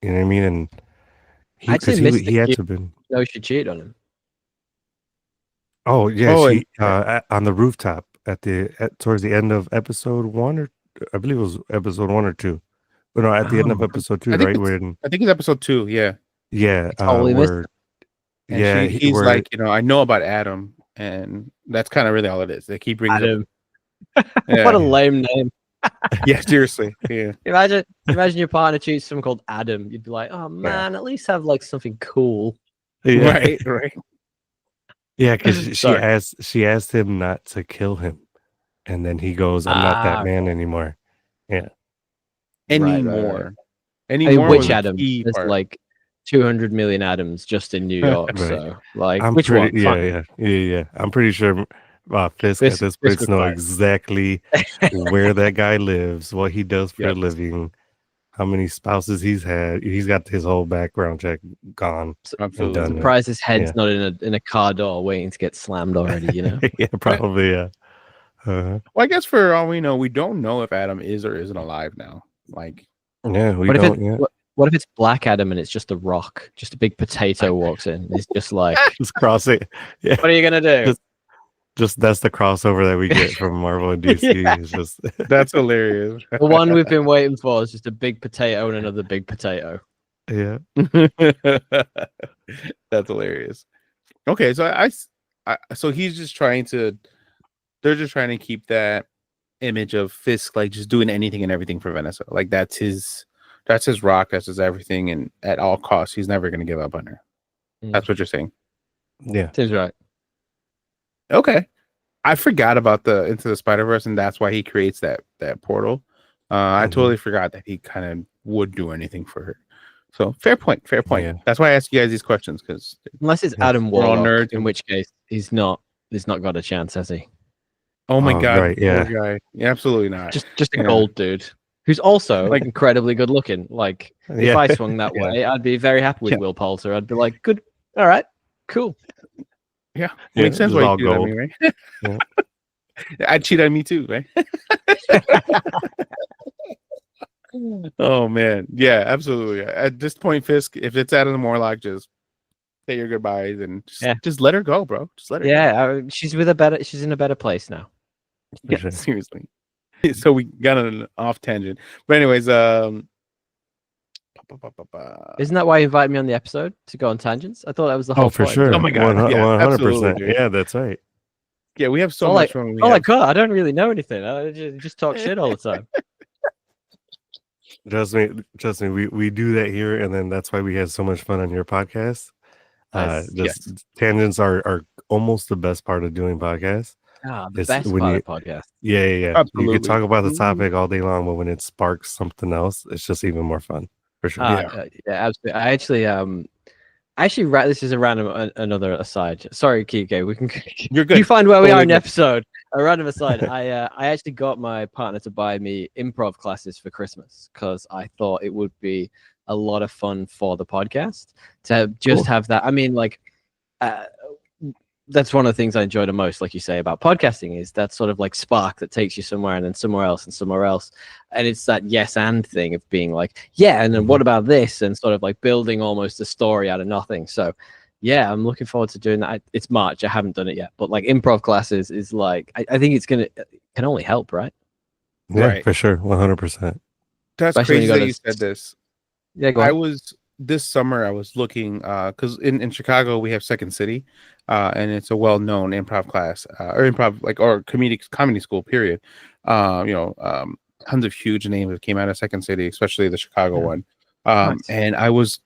Speaker 2: You know what I mean? And he had to been.
Speaker 3: No, she cheated on him.
Speaker 2: Oh yeah, she on the rooftop towards the end of episode 1, or I believe it was episode 1 or 2. But no, at the end of episode 2, right?
Speaker 1: I think it's episode 2. Yeah.
Speaker 2: Yeah.
Speaker 1: And he's like, I know about Adam, and that's kind of really all it is. They keep bringing
Speaker 3: Adam. What a lame name.
Speaker 1: Yeah, seriously. Yeah.
Speaker 3: Imagine your partner cheats someone called Adam. You'd be like, oh man, at least have like something cool.
Speaker 2: Yeah.
Speaker 1: Right.
Speaker 2: Yeah, because she asked him not to kill him, and then he goes, "I'm not that man anymore." Yeah.
Speaker 1: Anymore.
Speaker 3: Which Adam? There's like 200 million Adams just in New York.
Speaker 2: Right.
Speaker 3: So, like,
Speaker 2: I'm
Speaker 3: which one?
Speaker 2: Yeah. I'm pretty sure Fisk at this point knows exactly where that guy lives, what he does for a living, how many spouses he's had. He's got his whole background check gone.
Speaker 3: And done. Surprised his head's not in a car door waiting to get slammed already.
Speaker 2: Yeah, probably. Yeah.
Speaker 1: Well, I guess for all we know, we don't know if Adam is or isn't alive now. Like,
Speaker 2: yeah,
Speaker 3: what if it's Black Adam and it's just a rock, just a big potato walks in? It's just like
Speaker 2: just crossing. Yeah.
Speaker 3: What are you gonna do?
Speaker 2: Just that's the crossover that we get from Marvel and DC.
Speaker 3: Yeah.
Speaker 2: It's just
Speaker 1: that's hilarious.
Speaker 3: The one we've been waiting for is just a big potato and another big potato.
Speaker 2: Yeah.
Speaker 1: That's hilarious. Okay, so so he's just trying to. They're just trying to keep that image of Fisk like just doing anything and everything for Vanessa. Like that's his rock, that's his everything, and at all costs, he's never going to give up on her. That's what you're saying.
Speaker 2: Yeah,
Speaker 3: seems right.
Speaker 1: Okay, I forgot about the Into the Spider-Verse, and that's why he creates that portal. I totally forgot that he kind of would do anything for her. So fair point. Yeah. That's why I ask you guys these questions, because
Speaker 3: unless it's Adam Warlock, in which case he's not got a chance, has he?
Speaker 1: Oh my god!
Speaker 2: Right, yeah.
Speaker 1: Guy. Yeah, absolutely not.
Speaker 3: Just a gold dude who's also like incredibly good looking. Like if I swung that way, I'd be very happy with Will Poulter. I'd be like, good, all right, cool.
Speaker 1: Yeah, makes sense why you do that to me, right? Yeah. I'd cheat on me too, right? Oh man, yeah, absolutely. At this point, Fisk, if it's Adam Warlock, just say your goodbyes and just let her go, bro. Just let her.
Speaker 3: Yeah, she's in a better place now.
Speaker 1: Yeah, seriously. So we got an off tangent, but anyways,
Speaker 3: isn't that why you invited me on the episode, to go on tangents? I thought that was the whole
Speaker 2: for
Speaker 3: point.
Speaker 2: sure.
Speaker 1: Oh my god,
Speaker 2: 100%. Yeah, that's right.
Speaker 1: Yeah, we have so much fun.
Speaker 3: God, I don't really know anything. I just talk shit all the time.
Speaker 2: Trust me, we do that here, and then that's why we had so much fun on your podcast. Tangents are almost the best part of doing podcasts.
Speaker 3: The best part of podcast.
Speaker 2: Yeah.
Speaker 1: Absolutely.
Speaker 2: You can talk about the topic all day long, but when it sparks something else, it's just even more fun. For sure.
Speaker 3: Yeah, absolutely. I actually this is a random another aside. Sorry, Kike. We can.
Speaker 1: You're good.
Speaker 3: You find where we are in the episode. A random aside. I actually got my partner to buy me improv classes for Christmas because I thought it would be a lot of fun for the podcast to just have that. I mean, like, that's one of the things I enjoy the most, like you say, about podcasting, is that sort of like spark that takes you somewhere and then somewhere else and somewhere else. And it's that yes and thing of being like, yeah, and then what about this? And sort of like building almost a story out of nothing. So yeah, I'm looking forward to doing that. It's March. I haven't done it yet, but like improv classes is like, I think it can only help, right?
Speaker 2: Yeah,
Speaker 1: Right.
Speaker 2: for sure, 100%.
Speaker 1: That's
Speaker 3: Especially when
Speaker 1: crazy
Speaker 3: you
Speaker 1: that
Speaker 3: got
Speaker 1: you said this.
Speaker 3: Yeah, go
Speaker 1: I
Speaker 3: on.
Speaker 1: was this summer. I was looking because in Chicago we have Second City, and it's a well-known improv class or improv like or comedy school. Period. Tons of huge names that came out of Second City, especially the Chicago
Speaker 3: Yeah.
Speaker 1: one.
Speaker 3: Nice.
Speaker 1: And I was,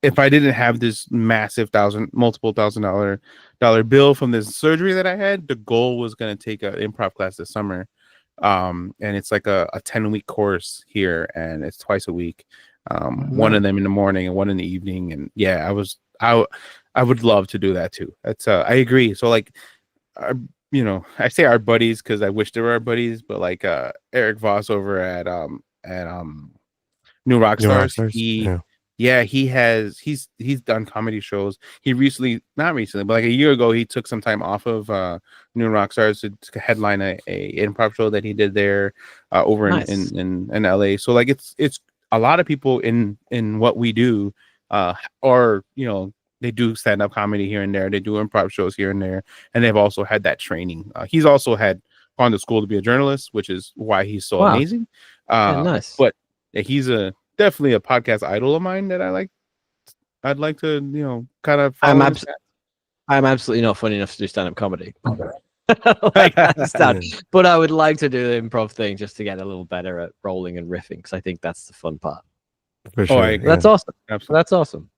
Speaker 1: if I didn't have this massive multiple $1,000 bill from this surgery that I had, the goal was going to take an improv class this summer. And it's like a 10-week course here, and it's twice a week. One of them in the morning and one in the evening. And yeah, I would love to do that too. That's I agree. So like, I say our buddies because I wish they were our buddies, but like Eric Voss over at New Rock
Speaker 2: New
Speaker 1: Stars,
Speaker 2: Rockstars.
Speaker 1: he's done comedy shows. He not recently, but like a year ago, he took some time off of New Rock Stars to headline a improv show that he did there over in LA. So like it's a lot of people in what we do are they do stand-up comedy here and there, they do improv shows here and there, and they've also had that training. He's also had gone to school to be a journalist, which is why he's so amazing.
Speaker 3: Nice.
Speaker 1: But he's definitely a podcast idol of mine that I'd like to kind of follow.
Speaker 3: I'm absolutely not funny enough to do stand-up comedy. Like, but I would like to do the improv thing just to get a little better at rolling and riffing, because I think that's the fun part.
Speaker 2: For sure.
Speaker 3: That's awesome.
Speaker 1: Absolutely.
Speaker 3: That's awesome.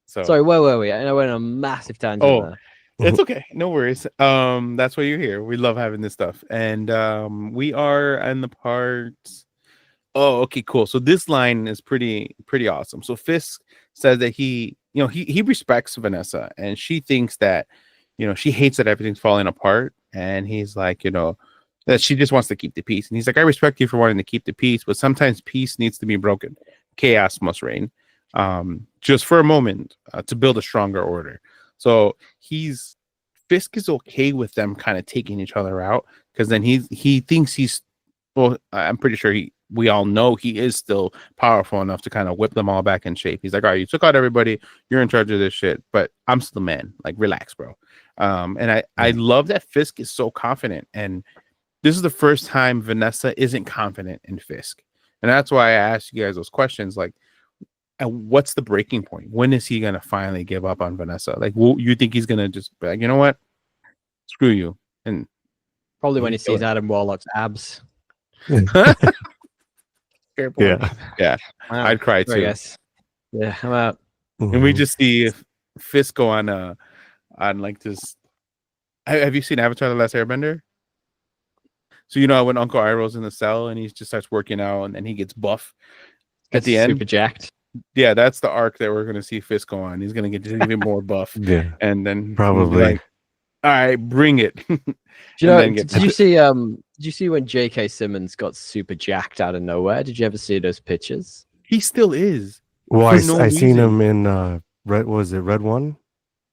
Speaker 1: So
Speaker 3: sorry, where were we? I went on a massive tangent there.
Speaker 1: It's okay, no worries. That's why you're here. We love having this stuff, and we are in the part. Oh, okay, cool. So this line is pretty awesome. So Fisk says that he respects Vanessa, and she thinks that she hates that everything's falling apart, and he's like that she just wants to keep the peace, and he's like, I respect you for wanting to keep the peace, but sometimes peace needs to be broken. Chaos must reign, just for a moment, to build a stronger order. So Fisk is okay with them kind of taking each other out, because then he thinks I'm pretty sure we all know he is still powerful enough to kind of whip them all back in shape. He's like, all right, you took out everybody, you're in charge of this shit, but I'm still the man. Like, relax, bro. And I love that Fisk is so confident, and this is the first time Vanessa isn't confident in Fisk, and that's why I asked you guys those questions, like, and what's the breaking point? When is he gonna finally give up on Vanessa? Like, you think he's gonna just be like, you know what, screw you? And
Speaker 3: probably when he sees Adam Warlock's abs.
Speaker 1: Yeah. I'd cry too.
Speaker 3: Yes. Yeah, I'm out.
Speaker 1: And we just see Fisk go on like this. Have you seen Avatar: The Last Airbender? So when Uncle Iroh's in the cell and he just starts working out, and then he gets buff at the end,
Speaker 3: super jacked.
Speaker 1: Yeah, that's the arc that we're gonna see Fisk go on. He's gonna get even more buff.
Speaker 2: Yeah,
Speaker 1: and then
Speaker 2: probably
Speaker 1: like, all right, bring it.
Speaker 3: Did you see when J.K. Simmons got super jacked out of nowhere? Did you ever see those pictures?
Speaker 1: He still is.
Speaker 2: Well, I seen him in Red. Was it Red One?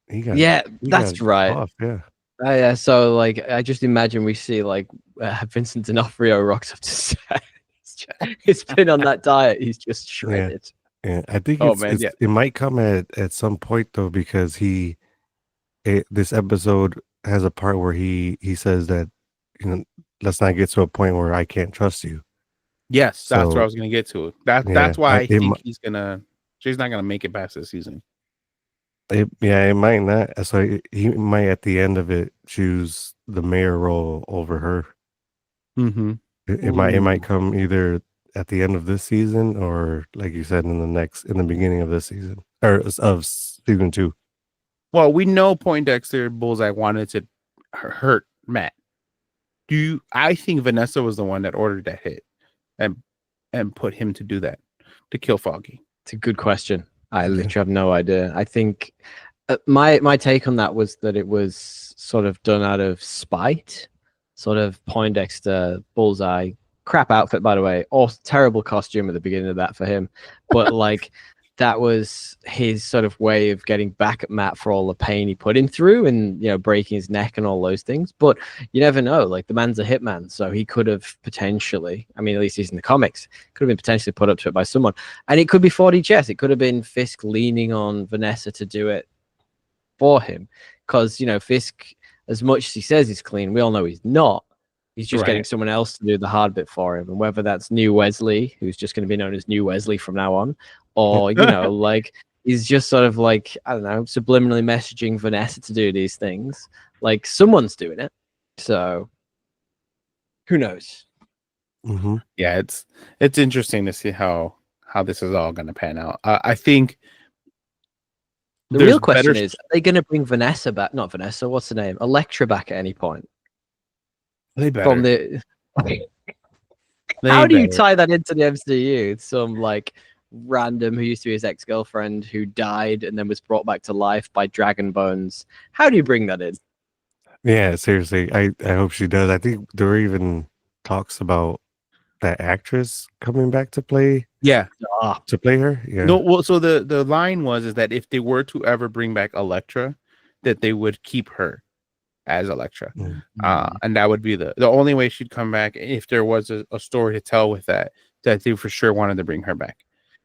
Speaker 3: That's right.
Speaker 2: Off, yeah.
Speaker 3: Yeah. So like, I just imagine we see like Vincent D'Onofrio rocks up to set. He's been on that diet. He's just shredded.
Speaker 2: Yeah, I think it might come at some point though, because this episode has a part where he says that let's not get to a point where I can't trust you.
Speaker 1: Yes, that's what I was gonna get to. That's why I think she's not gonna make it past this season.
Speaker 2: It might not. So he might at the end of it choose the mayor role over her.
Speaker 1: Mm-hmm.
Speaker 2: It might come either at the end of this season, or like you said, in the beginning of this season, or of season 2.
Speaker 1: Well, we know Poindexter Bullseye wanted to hurt Matt. I think Vanessa was the one that ordered that hit and put him to do that, to kill Foggy?
Speaker 3: It's a good question. I literally have no idea. I think my take on that was that it was sort of done out of spite, sort of Poindexter Bullseye. Crap outfit, by the way. Terrible costume at the beginning of that for him. But like, that was his sort of way of getting back at Matt for all the pain he put him through, and breaking his neck and all those things. But you never know. Like, the man's a hitman, so he could have potentially, I mean, at least he's in the comics, could have been potentially put up to it by someone. And it could be 4D chess. It could have been Fisk leaning on Vanessa to do it for him, because Fisk, as much as he says he's clean, we all know he's not. He's just getting someone else to do the hard bit for him, and whether that's New Wesley, who's just going to be known as New Wesley from now on, or like he's just sort of like, I don't know, subliminally messaging Vanessa to do these things. Like someone's doing it, so who knows?
Speaker 2: Mm-hmm.
Speaker 1: Yeah, it's interesting to see how this is all going to pan out. I think
Speaker 3: the real question is, are they going to bring Vanessa back? Not Vanessa. What's her name? Elektra back at any point?
Speaker 1: They better.
Speaker 3: From the how do you tie that into the MCU? Some like random who used to be his ex-girlfriend who died and then was brought back to life by dragon bones. How do you bring that in?
Speaker 2: Yeah, seriously. I hope she does. I think there were even talks about that actress coming back to play.
Speaker 1: Yeah.
Speaker 2: To play her. Yeah.
Speaker 1: No, well, so the line is that if they were to ever bring back Elektra, that they would keep her as Elektra. And that would be the only way she'd come back if there was a story to tell with that they for sure wanted to bring her back.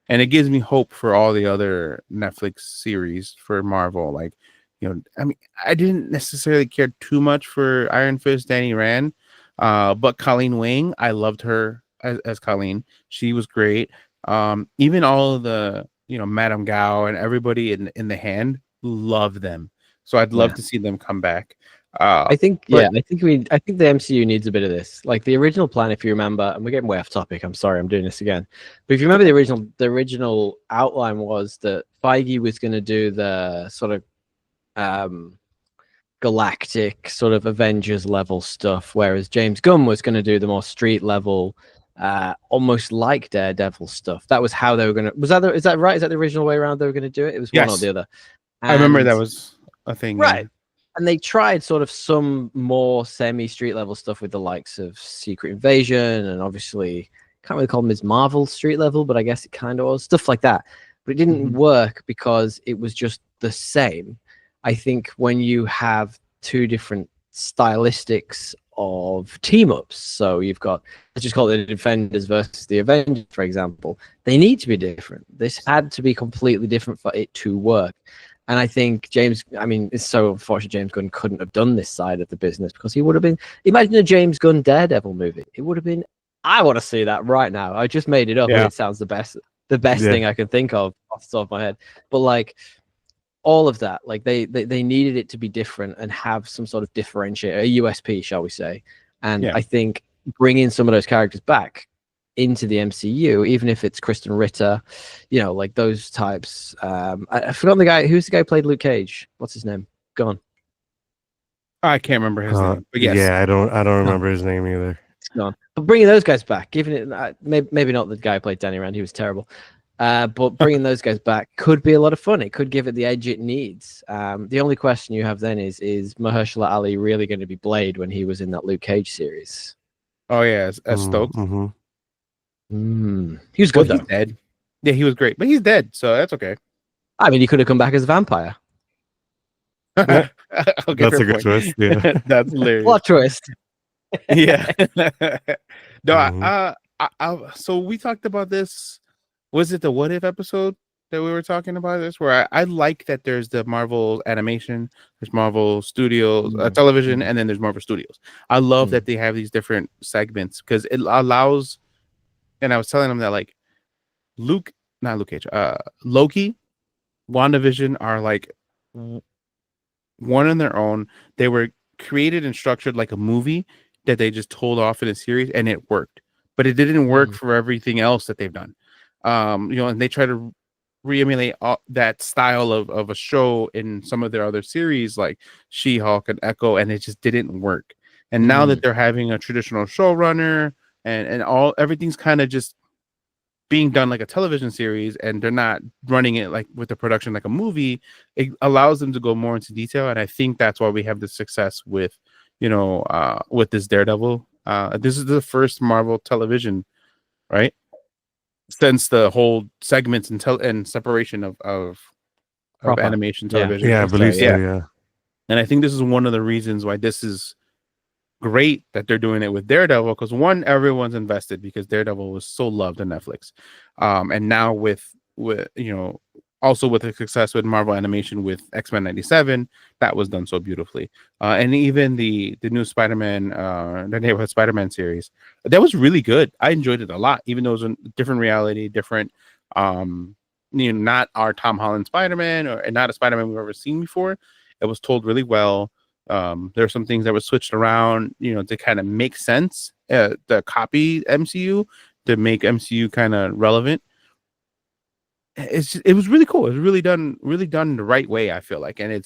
Speaker 1: And it gives me hope for all the other Netflix series for Marvel. Like, I mean, I didn't necessarily care too much for Iron Fist, Danny Rand, but Colleen Wing, I loved her as Colleen. She was great. Even all of the, Madame Gao and everybody in the Hand, love them. So I'd love to see them come back.
Speaker 3: I think the MCU needs a bit of this. Like the original plan, if you remember, and we're getting way off topic. I'm sorry, I'm doing this again. But if you remember, the original outline was that Feige was going to do the sort of galactic sort of Avengers level stuff, whereas James Gunn was going to do the more street level, almost like Daredevil stuff. That was how they were going to. Is that right? Is that the original way around they were going to do it? It was one or the other.
Speaker 1: I remember that was a thing,
Speaker 3: right?
Speaker 1: Yeah.
Speaker 3: And they tried sort of some more semi-street level stuff with the likes of Secret Invasion, and obviously can't really call them as Marvel street level, but I guess it kind of was stuff like that. But it didn't work because it was just the same. I think when you have two different stylistics of team-ups, so you've got, let's just call it the Defenders versus the Avengers, for example, they need to be different. This had to be completely different for it to work. And I think it's so unfortunate James Gunn couldn't have done this side of the business, because he would have been, imagine a James Gunn Daredevil movie. It would have been, I want to see that right now. I just made it up. And it sounds the best thing I can think of off the top of my head. But like all of that, like they needed it to be different and have some sort of differentiator, a USP, shall we say. And I think bringing some of those characters back into the MCU, even if it's Kristen Ritter, like those types. I forgot who's the guy who played Luke Cage. What's his name? Gone.
Speaker 1: I can't remember his name. But yes.
Speaker 2: Yeah, I don't remember his name either.
Speaker 3: It's gone. But bringing those guys back, given it, maybe not the guy who played Danny Rand, he was terrible. But bringing those guys back could be a lot of fun. It could give it the edge it needs. The only question you have then is Mahershala Ali really going to be Blade when he was in that Luke Cage series?
Speaker 1: Oh yeah, as Stokes.
Speaker 2: Mm-hmm.
Speaker 3: He was good though.
Speaker 1: He's dead. Yeah, he was great, but he's dead, so that's okay.
Speaker 3: I mean, he could have come back as a vampire.
Speaker 1: Okay,
Speaker 2: that's a good twist. Yeah,
Speaker 1: that's hilarious.
Speaker 3: Plot twist.
Speaker 1: Yeah. No, so we talked about this. Was it the What If episode that we were talking about this? Where I like that there's the Marvel animation, there's Marvel Studios television, and then there's Marvel Studios. I love that they have these different segments because it allows. And I was telling them that like Loki, WandaVision are like one on their own. They were created and structured like a movie that they just told off in a series, and it worked. But it didn't work for everything else that they've done. And they try to re-emulate that style of a show in some of their other series like She-Hulk and Echo, and it just didn't work. And now that they're having a traditional showrunner and everything's kind of just being done like a television series, and they're not running it like with the production like a movie, it allows them to go more into detail. And I think that's why we have the success with with this Daredevil. This is the first Marvel television, right, since the whole segments and separation of animation television.
Speaker 2: Yeah, I believe so. Yeah.
Speaker 1: And I think this is one of the reasons why this is great that they're doing it with Daredevil, because one, everyone's invested because Daredevil was so loved on Netflix, and now with also with the success with Marvel animation with X-Men 97, that was done so beautifully. And even the new Spider-Man, the Neighborhood Spider-Man series, that was really good. I enjoyed it a lot, even though it was a different reality, different, not our Tom Holland Spider-Man or not a Spider-Man we've ever seen before. It was told really well. There are some things that were switched around, to kind of make sense, to copy MCU, to make MCU kind of relevant. It was really cool. It was really done the right way, I feel like. And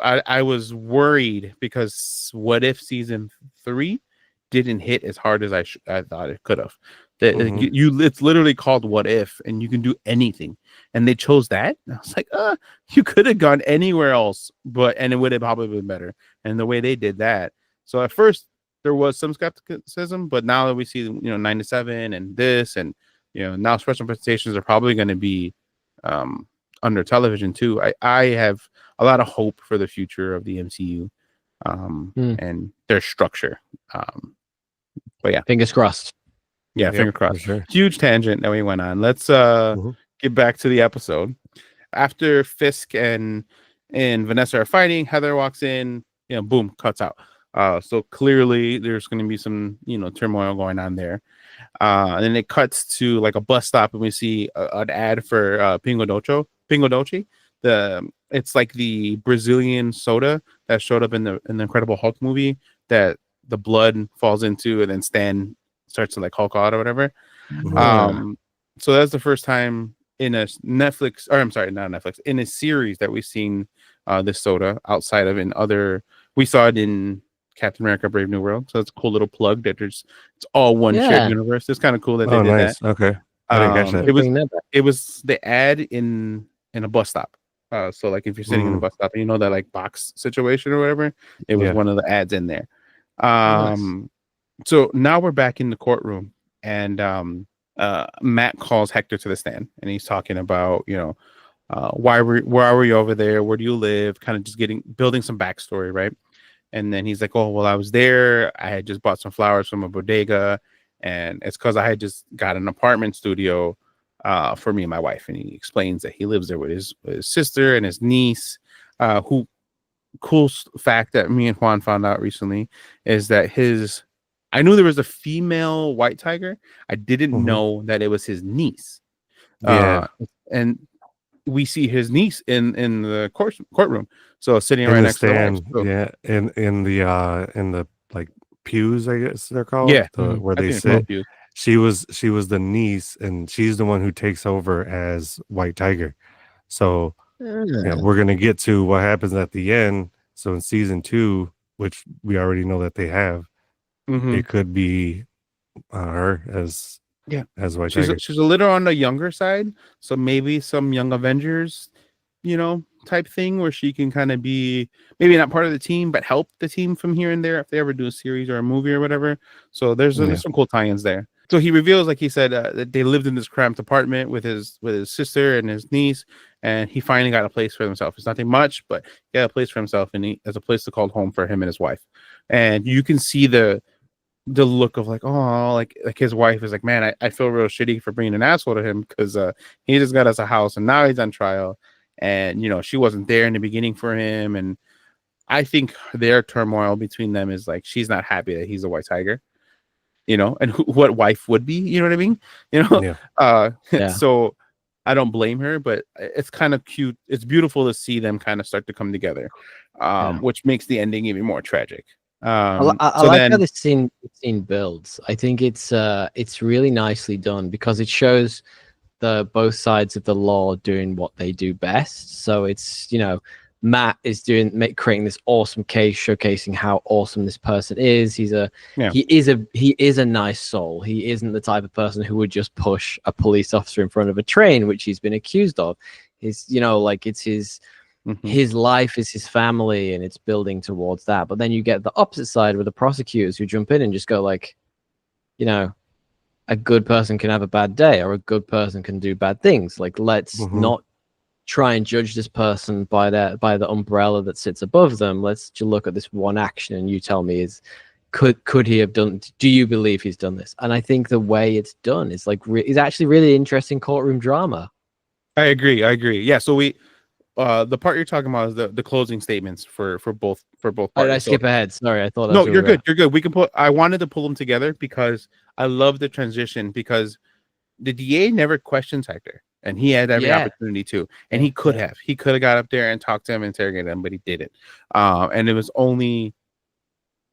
Speaker 1: I was worried because what if season 3 didn't hit as hard as I thought it could have. It's literally called What If, and you can do anything, and they chose that. And I was like, you could have gone anywhere else, and it would have probably been better. And the way they did that, so at first there was some skepticism, but now that we see 97 and this, and now special presentations are probably going to be under television too. I have a lot of hope for the future of the MCU and their structure. But yeah,
Speaker 3: fingers crossed.
Speaker 1: Yeah, finger crossed.
Speaker 2: Sure.
Speaker 1: Huge tangent that we went on. Let's get back to the episode. After Fisk and Vanessa are fighting, Heather walks in, boom, cuts out. So clearly there's going to be some, turmoil going on there. And then it cuts to like a bus stop, and we see an ad for Pingo Dolce. It's like the Brazilian soda that showed up in the Incredible Hulk movie that the blood falls into, and then Stan starts to like Hulk out or whatever. So that's the first time in a Netflix, or I'm sorry, not Netflix, in a series that we've seen this soda outside of we saw it in Captain America Brave New World. So it's a cool little plug that it's all one shared universe. It's kind of cool that they did that.
Speaker 2: Okay. I didn't catch that.
Speaker 1: It was the ad in a bus stop. So like if you're sitting in a bus stop and that like box situation or whatever, it was one of the ads in there. Nice. So now we're back in the courtroom, and Matt calls Hector to the stand, and he's talking about why were you over there? Where do you live? Kind of just building some backstory, right? And then he's like, oh, well, I was there. I had just bought some flowers from a bodega, and it's because I had just got an apartment studio for me and my wife. And he explains that he lives there with his sister and his niece. Cool fact that me and Juan found out recently is that I knew there was a female white tiger. I didn't know that it was his niece. And we see his niece in the courtroom. So sitting right next to the
Speaker 2: wife. In the like pews, I guess they're called. Where they sit. She was the niece, and she's the one who takes over as White Tiger. So we're gonna get to what happens at the end. So in season 2, which we already know that they have, it could be her as White Tiger.
Speaker 1: She's a little on the younger side, so maybe some Young Avengers, type thing where she can kind of be maybe not part of the team, but help the team from here and there if they ever do a series or a movie or whatever. So there's some cool tie-ins there. So he reveals, like he said, that they lived in this cramped apartment with his sister and his niece, and he finally got a place for himself. It's nothing much, but he got a place for himself, and he has a place to call home for him and his wife. And you can see the look of like, oh, like his wife is like, man, I feel real shitty for being an asshole to him because he just got us a house and now he's on trial, and she wasn't there in the beginning for him. And I think their turmoil between them is like she's not happy that he's a White Tiger. And what wife would be, you know what I mean? So I don't blame her, but it's kind of cute. It's beautiful to see them kind of start to come together, which makes the ending even more tragic.
Speaker 3: I like how this scene builds. I think it's really nicely done because it shows both sides of the law doing what they do best. So it's Matt is creating this awesome case, showcasing how awesome this person is. He is a nice soul. He isn't the type of person who would just push a police officer in front of a train, which he's been accused of. It's it's his life is his family, and it's building towards that. But then you get the opposite side with the prosecutors who jump in and just go like, a good person can have a bad day, or a good person can do bad things. Like, let's not try and judge this person by the umbrella that sits above them. Let's just look at this one action, and you tell me could he have done? Do you believe he's done this? And I think the way it's done is like is actually really interesting courtroom drama.
Speaker 1: I agree. Yeah, so we the part you're talking about is the closing statements for both
Speaker 3: Did I
Speaker 1: parties. So
Speaker 3: skip ahead? Sorry, I thought that's
Speaker 1: no,
Speaker 3: where we
Speaker 1: you're
Speaker 3: were.
Speaker 1: good. You're good. We can put. I wanted to pull them together because I love the transition because the DA never questions Hector, and he had every
Speaker 3: Yeah,
Speaker 1: opportunity to, and
Speaker 3: yeah,
Speaker 1: he could
Speaker 3: yeah.
Speaker 1: have. He could have got up there and talked to him, interrogated him, but he didn't. And it was only.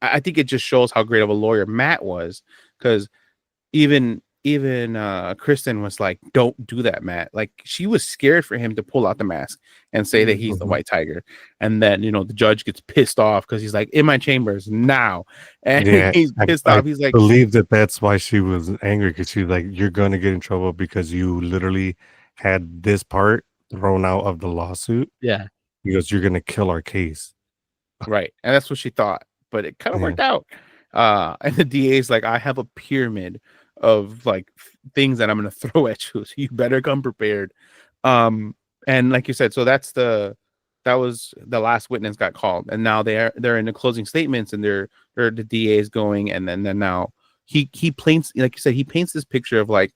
Speaker 1: I think it just shows how great of a lawyer Matt was, because even Kristen was like, "Don't do that, Matt." Like she was scared for him to pull out the mask and say that he's the
Speaker 2: Mhm.
Speaker 1: white tiger, and then the judge gets pissed off because he's like, "In my chambers now," and
Speaker 2: Yeah,
Speaker 1: he's pissed
Speaker 2: I
Speaker 1: off. He's like,
Speaker 2: believe that that's why she was angry because she's like, "You're gonna get in trouble because you literally had this part thrown out of the lawsuit."
Speaker 3: Yeah.
Speaker 2: Because "You're gonna kill our case."
Speaker 1: right, and that's what she thought, but it kind of
Speaker 2: Yeah,
Speaker 1: worked out. And the DA's like, "I have a pyramid of like things that I'm gonna throw at you, so you better come prepared." And like you said, so that was the last witness got called, and now they're in the closing statements, and they're the DA is going, and then now he paints, like you said, he paints this picture of like,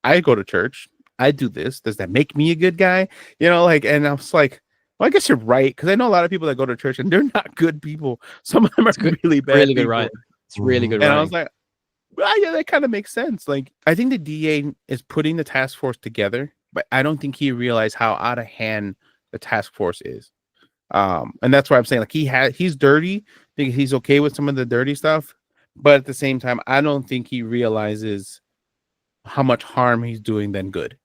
Speaker 1: I go to church, I do this. Does that make me a good guy? Like, and I was like, well, I guess you're right, because I know a lot of people that go to church and they're not good people. Some of them are
Speaker 3: It's good.
Speaker 1: really bad
Speaker 3: Really good
Speaker 1: people.
Speaker 3: writing. It's really
Speaker 2: mhm.
Speaker 3: good
Speaker 1: And I was
Speaker 3: writing.
Speaker 1: like, well, yeah, that kind of makes sense. Like, I think the DA is putting the task force together, but I don't think he realized how out of hand the task force is. And that's why I'm saying, like, he's dirty. I think he's okay with some of the dirty stuff, but at the same time, I don't think he realizes how much harm he's doing than good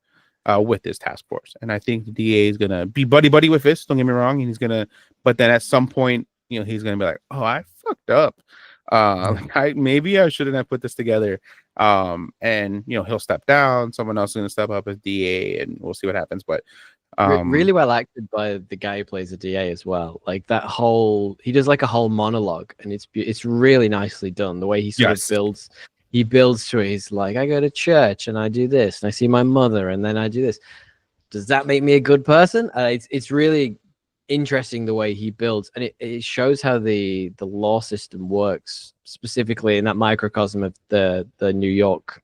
Speaker 1: with this task force. And I think the DA is gonna be buddy buddy with this. Don't get me wrong, and but then at some point, he's gonna be like, "Oh, I fucked up.
Speaker 2: Yeah.
Speaker 1: Like maybe I shouldn't have put this together." And he'll step down. Someone else is gonna step up as DA, and we'll see what happens. But
Speaker 3: Really well acted by the guy who plays the DA as well. Like that whole, he does like a whole monologue, and it's really nicely done. The way he sort of
Speaker 1: yes,
Speaker 3: builds to it. He's like, I go to church and I do this, and I see my mother, and then I do this. Does that make me a good person? It's really interesting the way he builds, and it shows how the law system works, specifically in that microcosm of the New York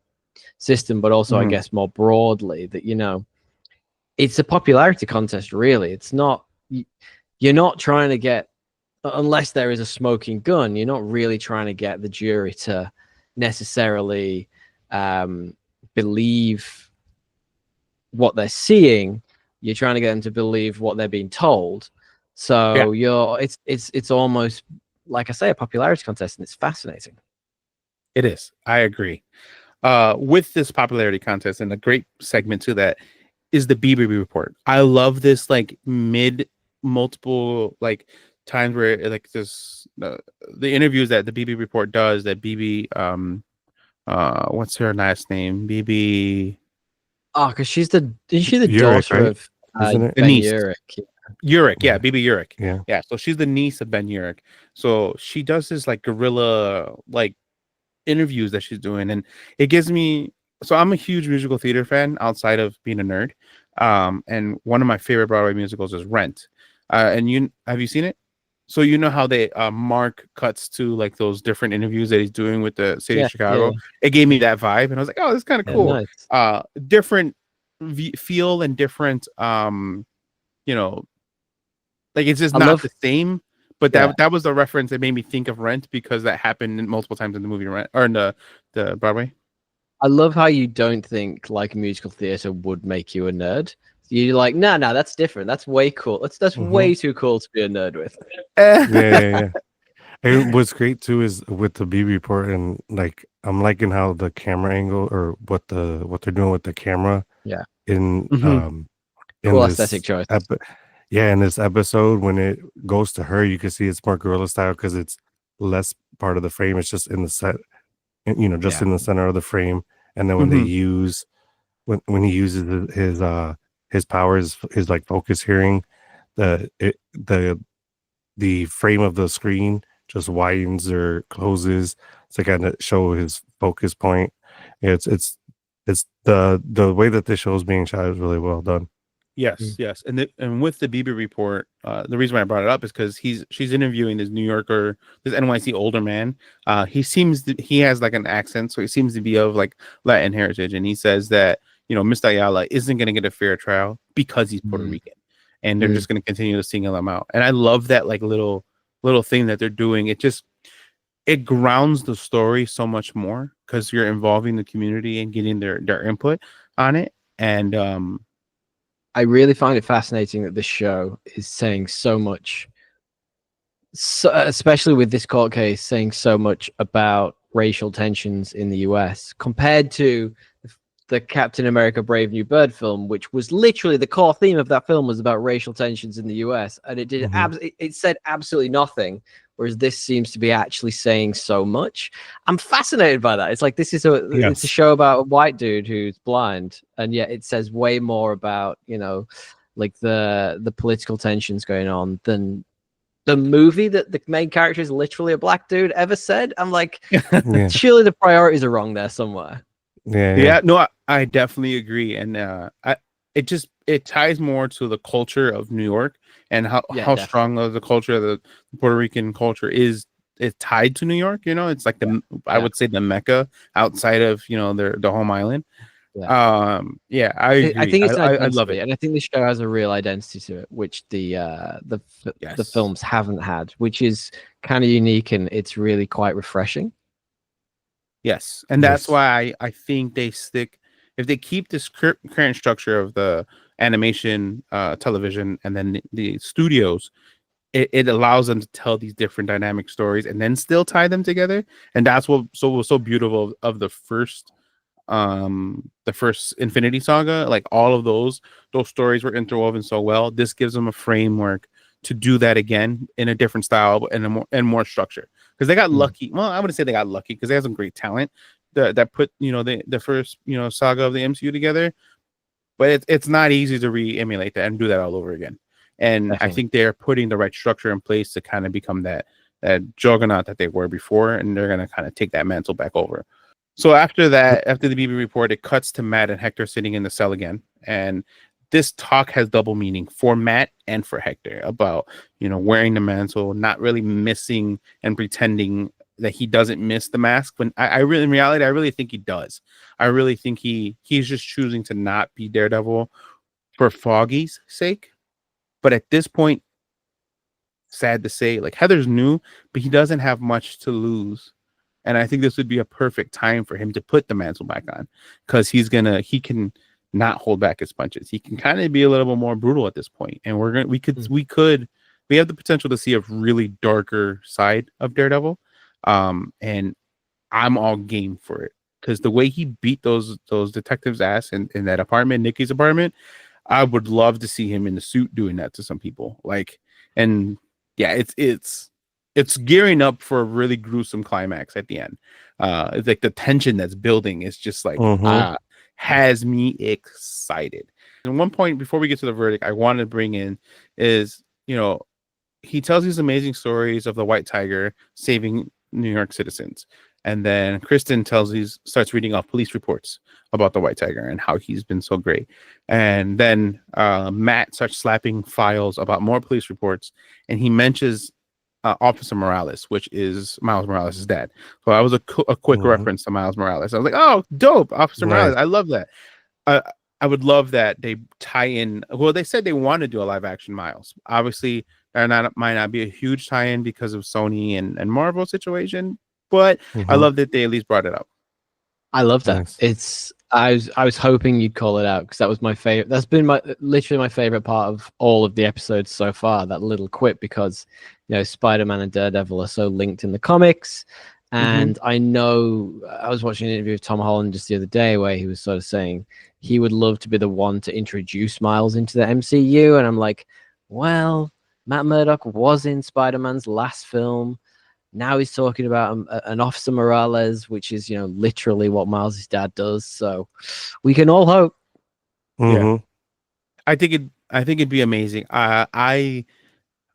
Speaker 3: system, but also I
Speaker 1: Mhm.
Speaker 3: guess more broadly that it's a popularity contest, really. It's not, you're not trying to get, unless there is a smoking gun, you're not really trying to get the jury to necessarily believe what they're seeing. You're trying to get them to believe what they're being told. So it's almost, like I say, a popularity contest, and it's fascinating.
Speaker 1: It is. I agree. With this popularity contest, and a great segment to that is the BB report. I love this, like, mid multiple like times where like this the interviews that the BB report does, that BB what's her last name? BB
Speaker 3: Oh, because isn't she the
Speaker 2: Urich,
Speaker 3: daughter
Speaker 2: right?
Speaker 3: of
Speaker 2: Isn't it?
Speaker 1: the
Speaker 3: Ben
Speaker 1: niece.
Speaker 3: Urich?
Speaker 1: Urich, yeah,
Speaker 2: Yeah,
Speaker 1: BB Urich.
Speaker 2: yeah.
Speaker 1: Yeah, so she's the niece of Ben Urich. So she does this like guerrilla like interviews that she's doing, and it gives me, so I'm a huge musical theater fan outside of being a nerd. And one of my favorite Broadway musicals is Rent. And have you seen it? So how they Mark cuts to like those different interviews that he's doing with the city
Speaker 3: Yeah,
Speaker 1: of
Speaker 3: yeah,
Speaker 1: Chicago. It gave me that vibe, and I was like, oh, this is kind of
Speaker 3: yeah.
Speaker 1: cool.
Speaker 3: Nice.
Speaker 1: Different feel and different you know like, it's just
Speaker 3: I
Speaker 1: not
Speaker 3: love.
Speaker 1: the same. But
Speaker 3: Yeah,
Speaker 1: that was the reference that made me think of Rent, because that happened multiple times in the movie Rent, or in the Broadway.
Speaker 3: I love how you don't think like musical theater would make you a nerd. You're like, no, that's different. That's way cool. That's
Speaker 2: Hmm.
Speaker 3: way too cool to be a nerd with.
Speaker 2: Yeah, yeah, yeah. And what's great too is with the B report, and like I'm liking how the camera angle, or what they're doing with the camera
Speaker 3: Yeah,
Speaker 2: in
Speaker 1: Mhm.
Speaker 3: cool
Speaker 2: this
Speaker 3: aesthetic choice.
Speaker 2: yeah, in this episode when it goes to her, you can see it's more guerrilla style because it's less part of the frame. It's just in the set, just
Speaker 3: Yeah,
Speaker 2: in the center of the frame. And then
Speaker 1: Mhm.
Speaker 2: when he uses his powers, his like focus hearing, the frame of the screen just widens or closes to kind of show his focus point. It's the way that this show is being shot is really well done.
Speaker 1: Yes,
Speaker 3: Mm.
Speaker 1: yes, and with the BB report, the reason why I brought it up is because she's interviewing this New Yorker, this NYC older man. He has like an accent, so he seems to be of like Latin heritage, and he says that Mr. Ayala isn't going to get a fair trial because he's Puerto
Speaker 3: Mm.
Speaker 1: Rican, and they're
Speaker 3: Mm.
Speaker 1: just going to continue to single him out. And I love that like little thing that they're doing. It grounds the story so much more because you're involving the community and getting their input on it. And
Speaker 3: I really find it fascinating that this show is saying so much, especially with this court case, saying so much about racial tensions in the US compared to the Captain America Brave New Bird film, which was literally the core theme of that film was about racial tensions in the US, and it did it said absolutely nothing, whereas this seems to be actually saying so much. I'm fascinated by that. It's like it's a show about a white dude who's blind, and yet it says way more about like the political tensions going on than the movie that the main character is literally a black dude ever said. I'm like, surely the priorities are wrong there somewhere.
Speaker 1: Yeah, no, I definitely agree, and it ties more to the culture of New York and how strong of the culture of the Puerto Rican culture is tied to New York. It's like I would say the Mecca outside of their home island. I agree.
Speaker 3: I think it's an identity,
Speaker 1: I love it,
Speaker 3: and I think this show has a real identity to it, which the films haven't had, which is kind of unique, and it's really quite refreshing.
Speaker 1: Yes, and that's why I think they stick. If they keep this current structure of the animation, television, and then the studios, it allows them to tell these different dynamic stories and then still tie them together. And that's what was so beautiful of the first Infinity Saga. Like all of those stories were interwoven so well. This gives them a framework to do that again in a different style and more structure. Because they got lucky. Well, I wouldn't say they got lucky because they have some great talent that put the first saga of the MCU together. But it's not easy to re-emulate that and do that all over again. And definitely. I think they're putting the right structure in place to kind of become that juggernaut that they were before, and they're gonna kind of take that mantle back over. So after the BB report, it cuts to Matt and Hector sitting in the cell again, and this talk has double meaning for Matt and for Hector about wearing the mantle, not really missing and pretending that he doesn't miss the mask. When in reality, I really think he does. I really think he's just choosing to not be Daredevil for Foggy's sake. But at this point, sad to say, like Heather's new, but he doesn't have much to lose. And I think this would be a perfect time for him to put the mantle back on because he can not hold back his punches. He can kind of be a little bit more brutal at this point. And we have the potential to see a really darker side of Daredevil. And I'm all game for it because the way he beat those detectives' ass in that apartment, Nikki's apartment, I would love to see him in the suit doing that to some people. It's gearing up for a really gruesome climax at the end. It's like the tension that's building is just like has me excited. And one point before we get to the verdict, I want to bring in is he tells these amazing stories of the White Tiger saving New York citizens. And then Kristen starts reading off police reports about the White Tiger and how he's been so great. And then Matt starts slapping files about more police reports, and he mentions Officer Morales, which is Miles Morales' dad. So that was a quick reference to Miles Morales. I was like, oh, dope, Officer Morales. I love that. I would love that they tie in. Well, they said they want to do a live action Miles. Obviously, there might not be a huge tie-in because of Sony and Marvel situation, but I love that they at least brought it up.
Speaker 3: I love that. Nice. I was hoping you'd call it out because that was my favorite. That's been literally my favorite part of all of the episodes so far. That little quip because Spider-Man and Daredevil are so linked in the comics, and I know I was watching an interview with Tom Holland just the other day where he was sort of saying he would love to be the one to introduce Miles into the MCU, and I'm like, well, Matt Murdock was in Spider-Man's last film. Now he's talking about an Officer Morales, which is, literally what Miles' dad does. So we can all hope.
Speaker 1: Yeah, I think it'd be amazing. I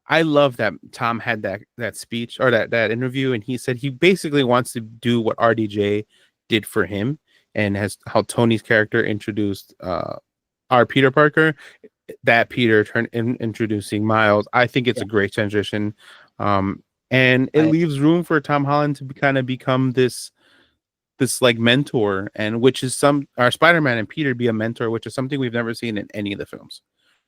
Speaker 1: love that Tom had that speech or that interview, and he said he basically wants to do what RDJ did for him, and how Tony's character introduced our Peter Parker. That Peter introducing Miles. I think it's a great transition. And it leaves room for Tom Holland to kind of become this this like mentor, and which is our Spider-Man and Peter be a mentor, which is something we've never seen in any of the films.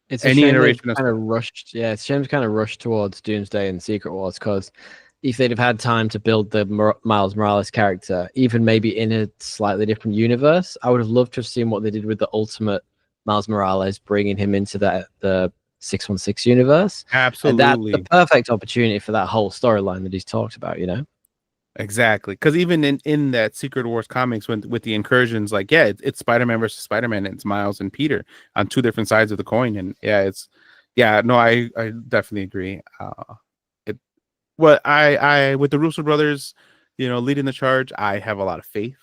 Speaker 3: It's a
Speaker 1: Any
Speaker 3: shame they've
Speaker 1: iteration of
Speaker 3: kind of rushed. Yeah, it's a shame to kind of rush towards Doomsday and Secret Wars, because if they'd have had time to build the Miles Morales character, even maybe in a slightly different universe, I would have loved to have seen what they did with the Ultimate Miles Morales, bringing him into the 616 universe. And that's
Speaker 1: Absolutely.
Speaker 3: the perfect opportunity for that whole storyline that he's talked about, you know?
Speaker 1: Exactly, because even in that Secret Wars comics, with the incursions, like it's Spider-Man versus Spider-Man, and it's Miles and Peter on two different sides of the coin, and I definitely agree. I with the Russo brothers, leading the charge, I have a lot of faith.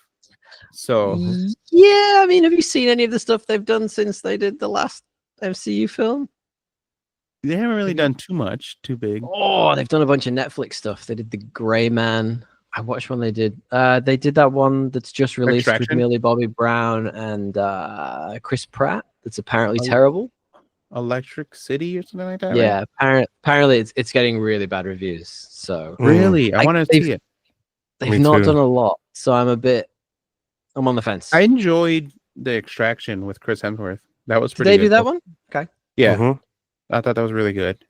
Speaker 1: So
Speaker 3: yeah, I mean, have you seen any of the stuff they've done since they did the last MCU film?
Speaker 1: they haven't really done too much, too big.
Speaker 3: Oh, they've done a bunch of Netflix stuff. They did The Gray Man. I watched one they did. They did that one that's just released with
Speaker 1: Extraction?
Speaker 3: Millie Bobby Brown and Chris Pratt. That's apparently terrible.
Speaker 1: Electric City or something like that.
Speaker 3: Yeah,
Speaker 1: right?
Speaker 3: apparently it's getting really bad reviews. So
Speaker 1: Really, I want to see it.
Speaker 3: they've
Speaker 2: Me
Speaker 3: not
Speaker 2: too.
Speaker 3: done a lot. So I'm on the fence.
Speaker 1: I enjoyed the Extraction with Chris Hemsworth. That was
Speaker 3: Did
Speaker 1: pretty
Speaker 3: they
Speaker 1: good.
Speaker 3: do that one? Okay.
Speaker 1: Yeah,
Speaker 2: Mhm.
Speaker 1: I thought that was really good.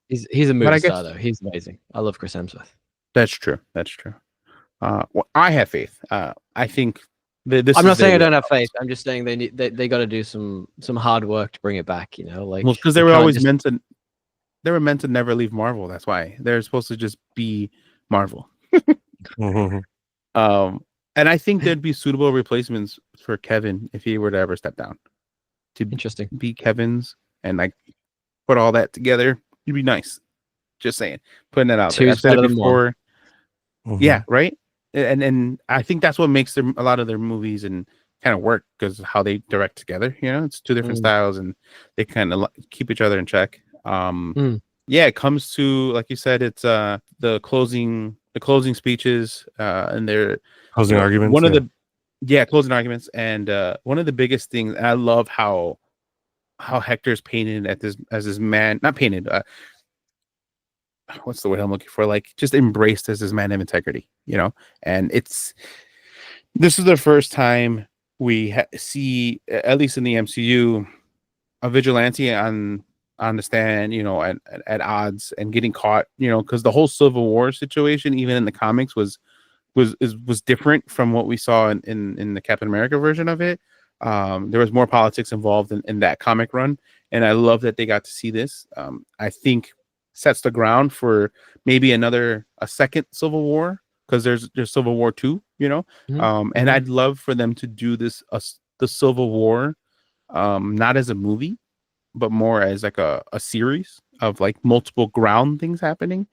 Speaker 3: He's a movie
Speaker 1: I
Speaker 3: star
Speaker 1: guess-
Speaker 3: though. He's amazing. I love Chris Hemsworth.
Speaker 1: That's true. Well, I have faith. I think this.
Speaker 3: I'm not saying I
Speaker 1: their
Speaker 3: don't have faith. I'm just saying they got to do some hard work to bring it back. You know, like
Speaker 1: because they were always meant to. They were meant to never leave Marvel. That's why they're supposed to just be Marvel.
Speaker 2: Mhm.
Speaker 1: And I think there'd be suitable replacements for Kevin if he were to ever step down to
Speaker 3: Interesting.
Speaker 1: be Kevin's and like put all that together. It'd be nice. Just saying, putting that out there.
Speaker 3: Two's
Speaker 1: I've said it
Speaker 3: better than one.
Speaker 1: before.
Speaker 2: Mhm.
Speaker 1: Yeah, right. And I think that's what makes a lot of their movies and kind of work, because how they direct together. It's two different styles, and they kind of keep each other in check. Yeah, it comes to, like you said, it's the closing speeches, and they're
Speaker 2: Closing arguments.
Speaker 1: one of the closing arguments, and one of the biggest things. And I love how Hector's painted as this man, not painted. What's the word I'm looking for? Like, just embraced as this man of integrity, and this is the first time we see, at least in the MCU, a vigilante on the stand, at odds and getting caught, because the whole Civil War situation, even in the comics, was different from what we saw in the Captain America version of it. There was more politics involved in that comic run, and I love that they got to see this. I think sets the ground for maybe a second Civil War, because there's Civil War 2, and I'd love for them to do this the Civil War, not as a movie, but more as like a series of like multiple ground things happening,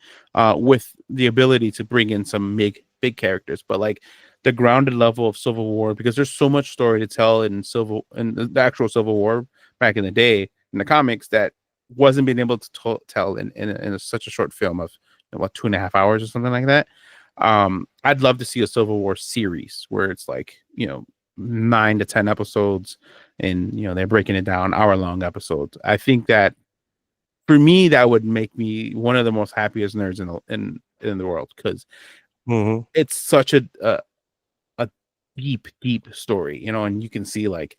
Speaker 1: with the ability to bring in some big characters, but like the grounded level of Civil War, because there's so much story to tell in the actual Civil War back in the day in the comics that wasn't being able to tell in such a short film of 2.5 hours or something like that. I'd love to see a Civil War series where it's like 9 to 10 episodes, and they're breaking it down, hour-long episodes. I think that for me, that would make me one of the most happiest nerds in the world, because it's such a deep story, and you can see like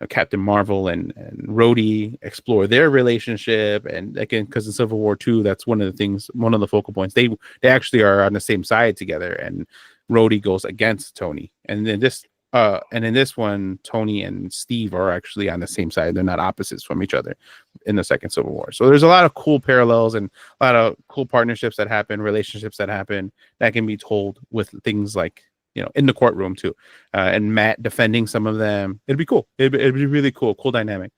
Speaker 1: Captain Marvel and Rhodey explore their relationship, and again, because in Civil War 2, that's one of the focal points. They actually are on the same side together, and Rhodey goes against Tony, and then in this one, Tony and Steve are actually on the same side. They're not opposites from each other in the second Civil War. So there's a lot of cool parallels and a lot of cool partnerships that happen, relationships that happen, that can be told with things like in the courtroom too, and Matt defending some of them. It'd be cool. It'd be really cool dynamic.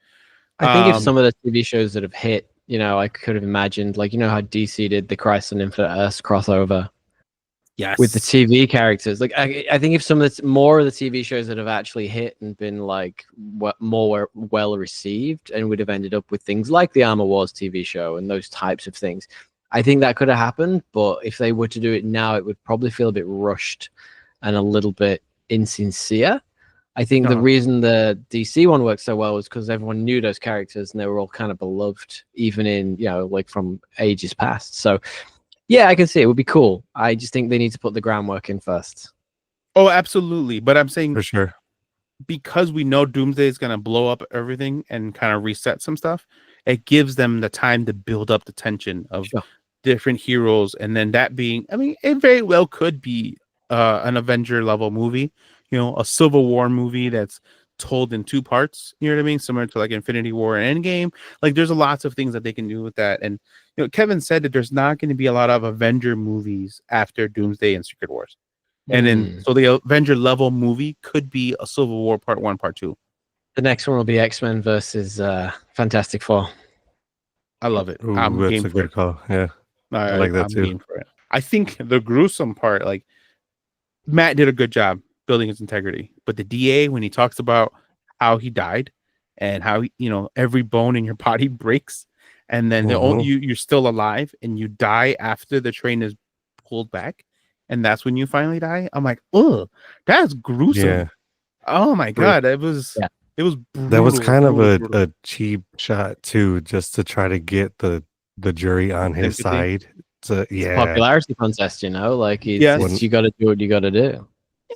Speaker 3: I think if some of the TV shows that have hit, I could have imagined, like, how DC did the Crisis on Infinite Earths crossover with the TV characters. Like, I think if some of more of the TV shows that have actually hit and been like more well received, and would have ended up with things like the Armor Wars TV show and those types of things, I think that could have happened. But if they were to do it now, it would probably feel a bit rushed and a little bit insincere. I think the reason the DC one worked so well was because everyone knew those characters and they were all kind of beloved, even in, like from ages past. So yeah, I can see it would be cool. I just think they need to put the groundwork in first.
Speaker 1: Oh, absolutely. But I'm saying
Speaker 2: for sure.
Speaker 1: because we know Doomsday is going to blow up everything and kind of reset some stuff, it gives them the time to build up the tension of
Speaker 3: Sure.
Speaker 1: different heroes. And then that being, I mean, it very well could be an Avenger level movie, a Civil War movie that's told in two parts. You know what I mean? Similar to like Infinity War and Endgame. Like there's lots of things that they can do with that. And, Kevin said that there's not going to be a lot of Avenger movies after Doomsday and Secret Wars. And then, so the Avenger level movie could be a Civil War Part 1, Part 2.
Speaker 3: The next one will be X-Men versus Fantastic Four.
Speaker 1: I love it.
Speaker 2: Ooh,
Speaker 1: I'm
Speaker 2: that's
Speaker 1: game
Speaker 2: a
Speaker 1: for
Speaker 2: good
Speaker 1: it.
Speaker 2: call. Yeah, I like that
Speaker 1: I'm
Speaker 2: too.
Speaker 1: game for it. I think the gruesome part, like Matt did a good job building his integrity, but the DA, when he talks about how he died and how every bone in your body breaks, and then you're still alive and you die after the train is pulled back, and that's when you finally die. I'm like, oh, that's gruesome.
Speaker 2: Yeah.
Speaker 1: Oh my god, it was brutal.
Speaker 2: That was kind of
Speaker 1: brutal.
Speaker 2: a cheap shot too, just to try to get the jury on his
Speaker 1: Sympathy.
Speaker 2: side. So
Speaker 3: It's a popularity contest, like
Speaker 1: Yes.
Speaker 3: you got to do what you got to do.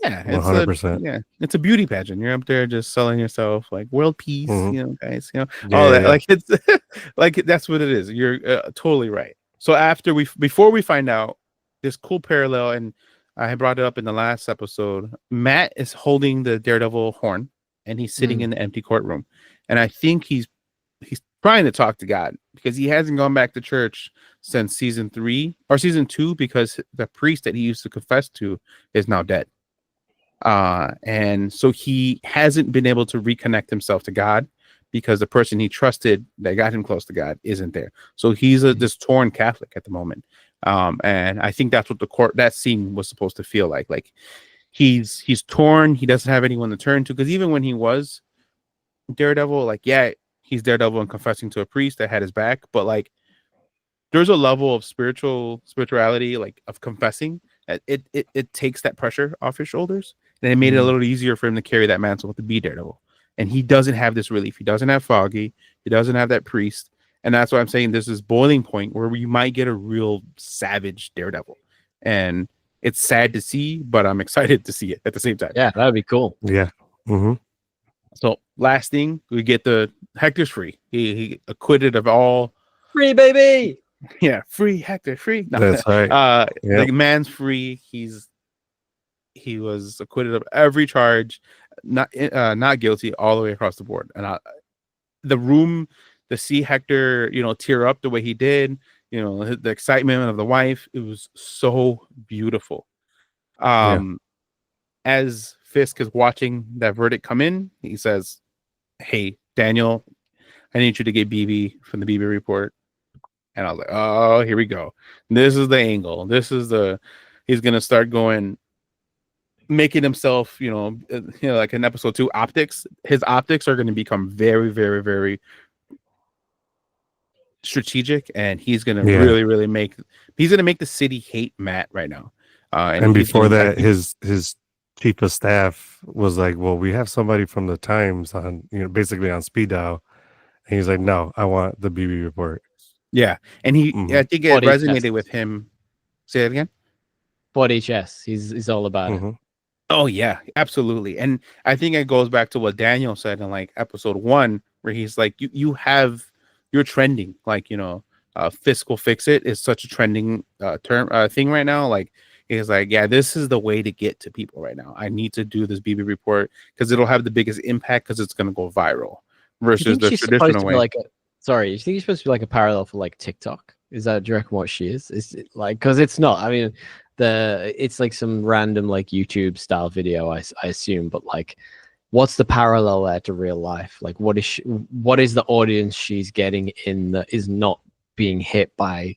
Speaker 1: Yeah,
Speaker 2: 100%.
Speaker 1: It's a beauty pageant. You're up there just selling yourself like world peace, guys, all that.
Speaker 2: Yeah.
Speaker 1: Like it's like that's what it is. You're totally right. So before we find out this cool parallel, and I had brought it up in the last episode, Matt is holding the Daredevil horn and he's sitting in the empty courtroom, and I think he's trying to talk to God because he hasn't gone back to church since season 3 or season 2 because the priest that he used to confess to is now dead. And so he hasn't been able to reconnect himself to God because the person he trusted that got him close to God isn't there. So he's this torn Catholic at the moment. And I think that's what that scene was supposed to feel like. Like he's torn. He doesn't have anyone to turn to, because even when he was Daredevil, like, yeah, he's Daredevil and confessing to a priest that had his back, but like there's a level of spirituality, like of confessing, that it takes that pressure off his shoulders, and it made it a little easier for him to carry that mantle to be Daredevil. And he doesn't have this relief. He doesn't have Foggy. He doesn't have that priest. And that's why I'm saying this is boiling point where you might get a real savage Daredevil. And it's sad to see, but I'm excited to see it at the same time.
Speaker 3: Yeah, that would be cool.
Speaker 2: Yeah.
Speaker 1: So last thing, we get Hector's free. He acquitted of all.
Speaker 3: Free, baby.
Speaker 1: Yeah, free Hector, free. No,
Speaker 2: That's right.
Speaker 1: The man's free. He was acquitted of every charge, not guilty all the way across the board. And to see Hector, tear up the way he did, the excitement of the wife, it was so beautiful. As Fisk is watching that verdict come in, he says, "Hey, Daniel, I need you to get BB from the BB report." And I was like, oh, here we go. This is the angle. He's going to start making himself, like in episode 2 optics. His optics are going to become very, very, very strategic. And he's going to really, really make the city hate Matt right now.
Speaker 2: And before that, his chief of staff was like, well, we have somebody from the Times on, basically on speed dial. And he's like, no, I want the BB report.
Speaker 1: Yeah, and I think it resonated with him. Say it again.
Speaker 3: Body chess. He's all about it.
Speaker 1: Oh yeah, absolutely. And I think it goes back to what Daniel said in like episode 1, where he's like, you're trending. Like, fiscal fix it is such a trending thing right now. Like he's like, yeah, this is the way to get to people right now. I need to do this BB report because it'll have the biggest impact because it's going to go viral versus the traditional way.
Speaker 3: Sorry, you think you're supposed to be like a parallel for like TikTok? Is that, do you reckon, what she is? Is it like, because it's not. I mean, it's like some random like YouTube style video, I assume. But like, what's the parallel there to real life? Like, what is the audience she's getting in that is not being hit by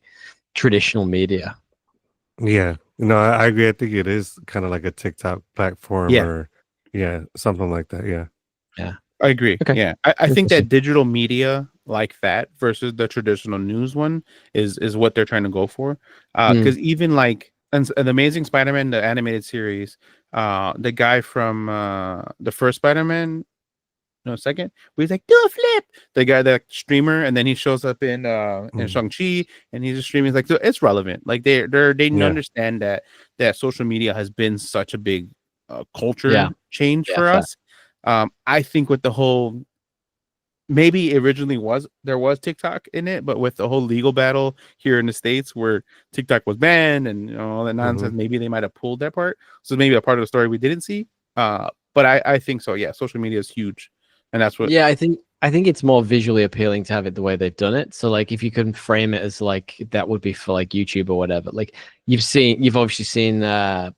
Speaker 3: traditional media?
Speaker 2: Yeah, I agree. I think it is kind of like a TikTok platform or something like that. Yeah,
Speaker 1: I agree.
Speaker 3: Okay.
Speaker 1: Yeah, I think that digital media like that versus the traditional news one is what they're trying to go for. Because even like an Amazing Spider-Man, the animated series, the guy from the first Spider-Man, second, where he's like, do a flip. The guy, that streamer, and then he shows up in Shang-Chi, and he's just streaming. So it's relevant. Like they understand that social media has been such a big culture change for us. I think with the whole, maybe originally there was TikTok in it, but with the whole legal battle here in the States where TikTok was banned and all that nonsense, maybe they might have pulled that part. So maybe a part of the story we didn't see. But I think so. Yeah, social media is huge, and that's what.
Speaker 3: Yeah, I think it's more visually appealing to have it the way they've done it. So like, if you can frame it as like that would be for like YouTube or whatever. Like you've obviously seen the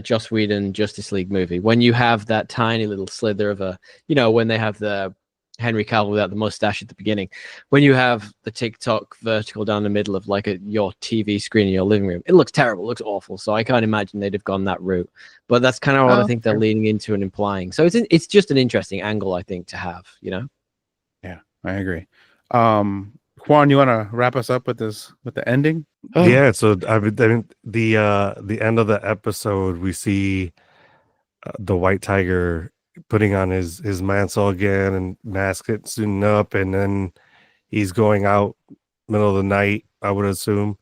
Speaker 3: Joss Whedon Justice League movie. When you have that tiny little slither of when they have the Henry Cavill without the mustache at the beginning, when you have the TikTok vertical down the middle of like your TV screen in your living room, it looks terrible, it looks awful. So I can't imagine they'd have gone that route. But that's kind of what I think they're leaning into and implying. So it's just an interesting angle, I think, to have. Yeah,
Speaker 1: I agree. Juan, you want to wrap us up with the ending?
Speaker 2: Yeah, so I mean, the end of the episode, we see the White Tiger putting on his mantle again and mask it, suiting up, and then he's going out middle of the night. I would assume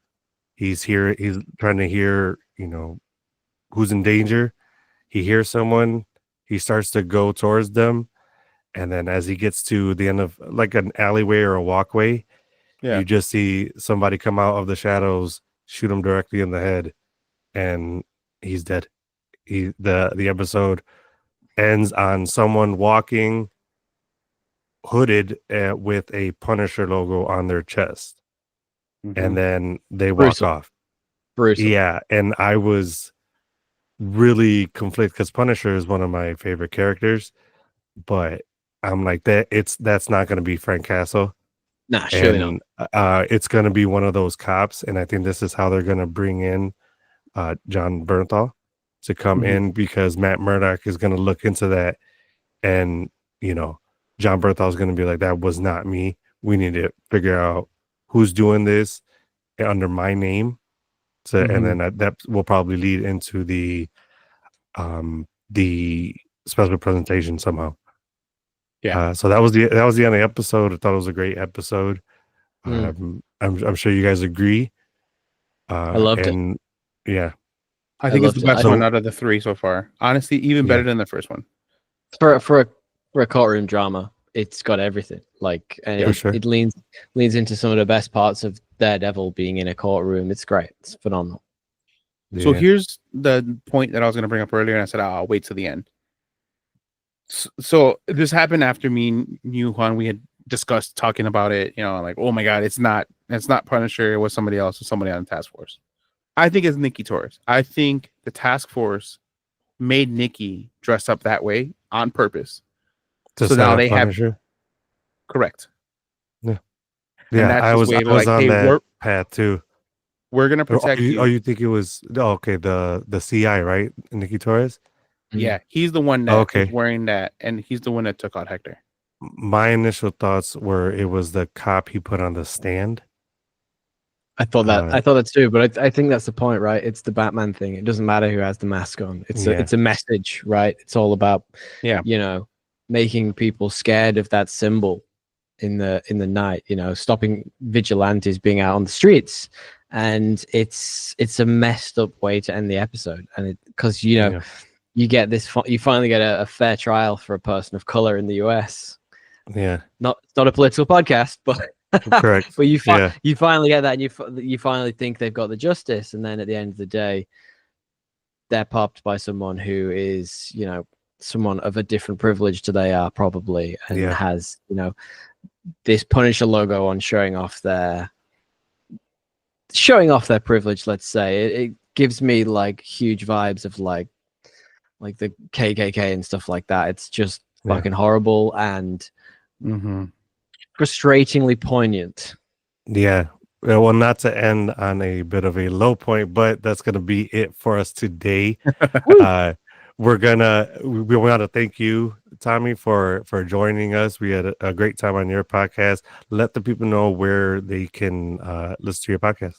Speaker 2: he's trying to hear, who's in danger. He hears someone, he starts to go towards them, and then as he gets to the end of like an alleyway or a walkway, you just see somebody come out of the shadows, shoot him directly in the head, and he's dead. The episode ends on someone walking hooded with a Punisher logo on their chest, and then they walk off.
Speaker 3: Brutal.
Speaker 2: Yeah, and I was really conflicted because Punisher is one of my favorite characters, but I'm like that's not going to be Frank Castle.
Speaker 3: Nah, surely
Speaker 2: not. It's going to be one of those cops, and I think this is how they're going to bring in John Bernthal to come in, because Matt Murdock is going to look into that, and John Bernthal is going to be like, that was not me. We need to figure out who's doing this under my name. So, and then that will probably lead into the special presentation somehow.
Speaker 1: Yeah.
Speaker 2: So that was the end of the episode. I thought it was a great episode. I'm sure you guys agree.
Speaker 3: I loved it.
Speaker 2: Yeah.
Speaker 1: I think it's the best one out of the three so far. Honestly, even better than the first one.
Speaker 3: For a courtroom drama, it's got everything. Like, and it leans into some of the best parts of Daredevil being in a courtroom. It's great. It's phenomenal.
Speaker 2: Yeah.
Speaker 1: So here's the point that I was going to bring up earlier, and I said I'll wait till the end. So this happened after me and you, Juan, we had discussed talking about it. Like, oh my God, it's not Punisher. It was somebody else, or somebody on the task force. I think it's Nikki Torres. I think the task force made Nikki dress up that way on purpose. So now they
Speaker 2: Punisher?
Speaker 1: have correct.
Speaker 2: Yeah, I was on that path too.
Speaker 1: We're gonna protect you.
Speaker 2: Oh, you think it was okay? The CI, right? Nikki Torres.
Speaker 1: Yeah, he's the one that was wearing that, and he's the one that took out Hector.
Speaker 2: My initial thoughts were it was the cop he put on the stand.
Speaker 3: I thought that too, but I think that's the point, right? It's the Batman thing. It doesn't matter who has the mask on. It's a message, right? It's all about making people scared of that symbol in the night. Stopping vigilantes being out on the streets, and it's a messed up way to end the episode. And because you get this, you finally get a fair trial for a person of color in the US.
Speaker 2: Yeah,
Speaker 3: not a political podcast, but.
Speaker 2: Correct.
Speaker 3: But you finally get that, and you finally think they've got the justice, and then at the end of the day, they're popped by someone who is, someone of a different privilege to they are probably, and has, this Punisher logo on, showing off their privilege. Let's say it gives me like huge vibes of like the KKK and stuff like that. It's just fucking horrible and. Frustratingly poignant.
Speaker 2: Yeah. Well, not to end on a bit of a low point, but that's going to be it for us today. We want to thank you, Tommy, for joining us. We had a great time on your podcast. Let the people know where they can listen to your podcast.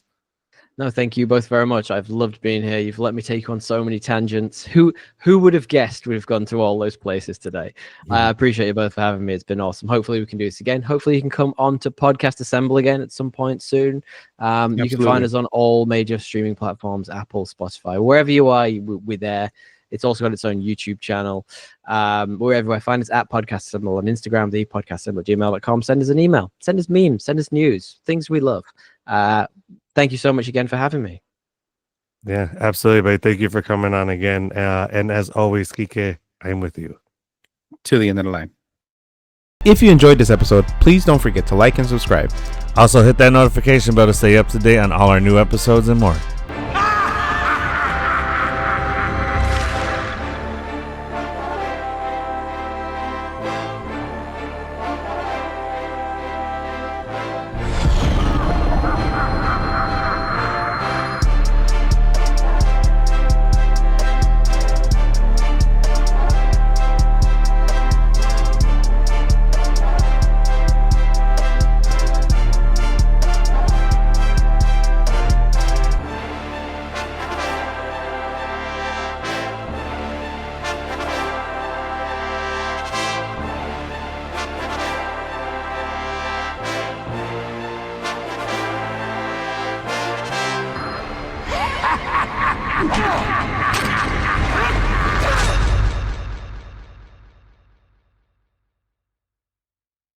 Speaker 3: No, thank you both very much. I've loved being here. You've let me take you on so many tangents. Who would have guessed we've gone to all those places today? I appreciate you both for having me. It's been awesome. Hopefully we can do this again. Hopefully you can come on to Podcast Assemble again at some point soon. You can find us on all major streaming platforms, Apple, Spotify, wherever you are, we're there. It's also got its own YouTube channel. We're everywhere. Find us at Podcast Symbol on Instagram, the podcast symbol gmail.com. Send us an email. Send us memes. Send us news. Things we love. Thank you so much again for having me.
Speaker 2: Yeah, absolutely, buddy. Thank you for coming on again. And as always, Kike, I'm with you.
Speaker 1: To the end of the line. If you enjoyed this episode, please don't forget to like and subscribe.
Speaker 2: Also, hit that notification bell to stay up to date on all our new episodes and more.
Speaker 4: Ha ha ha ha!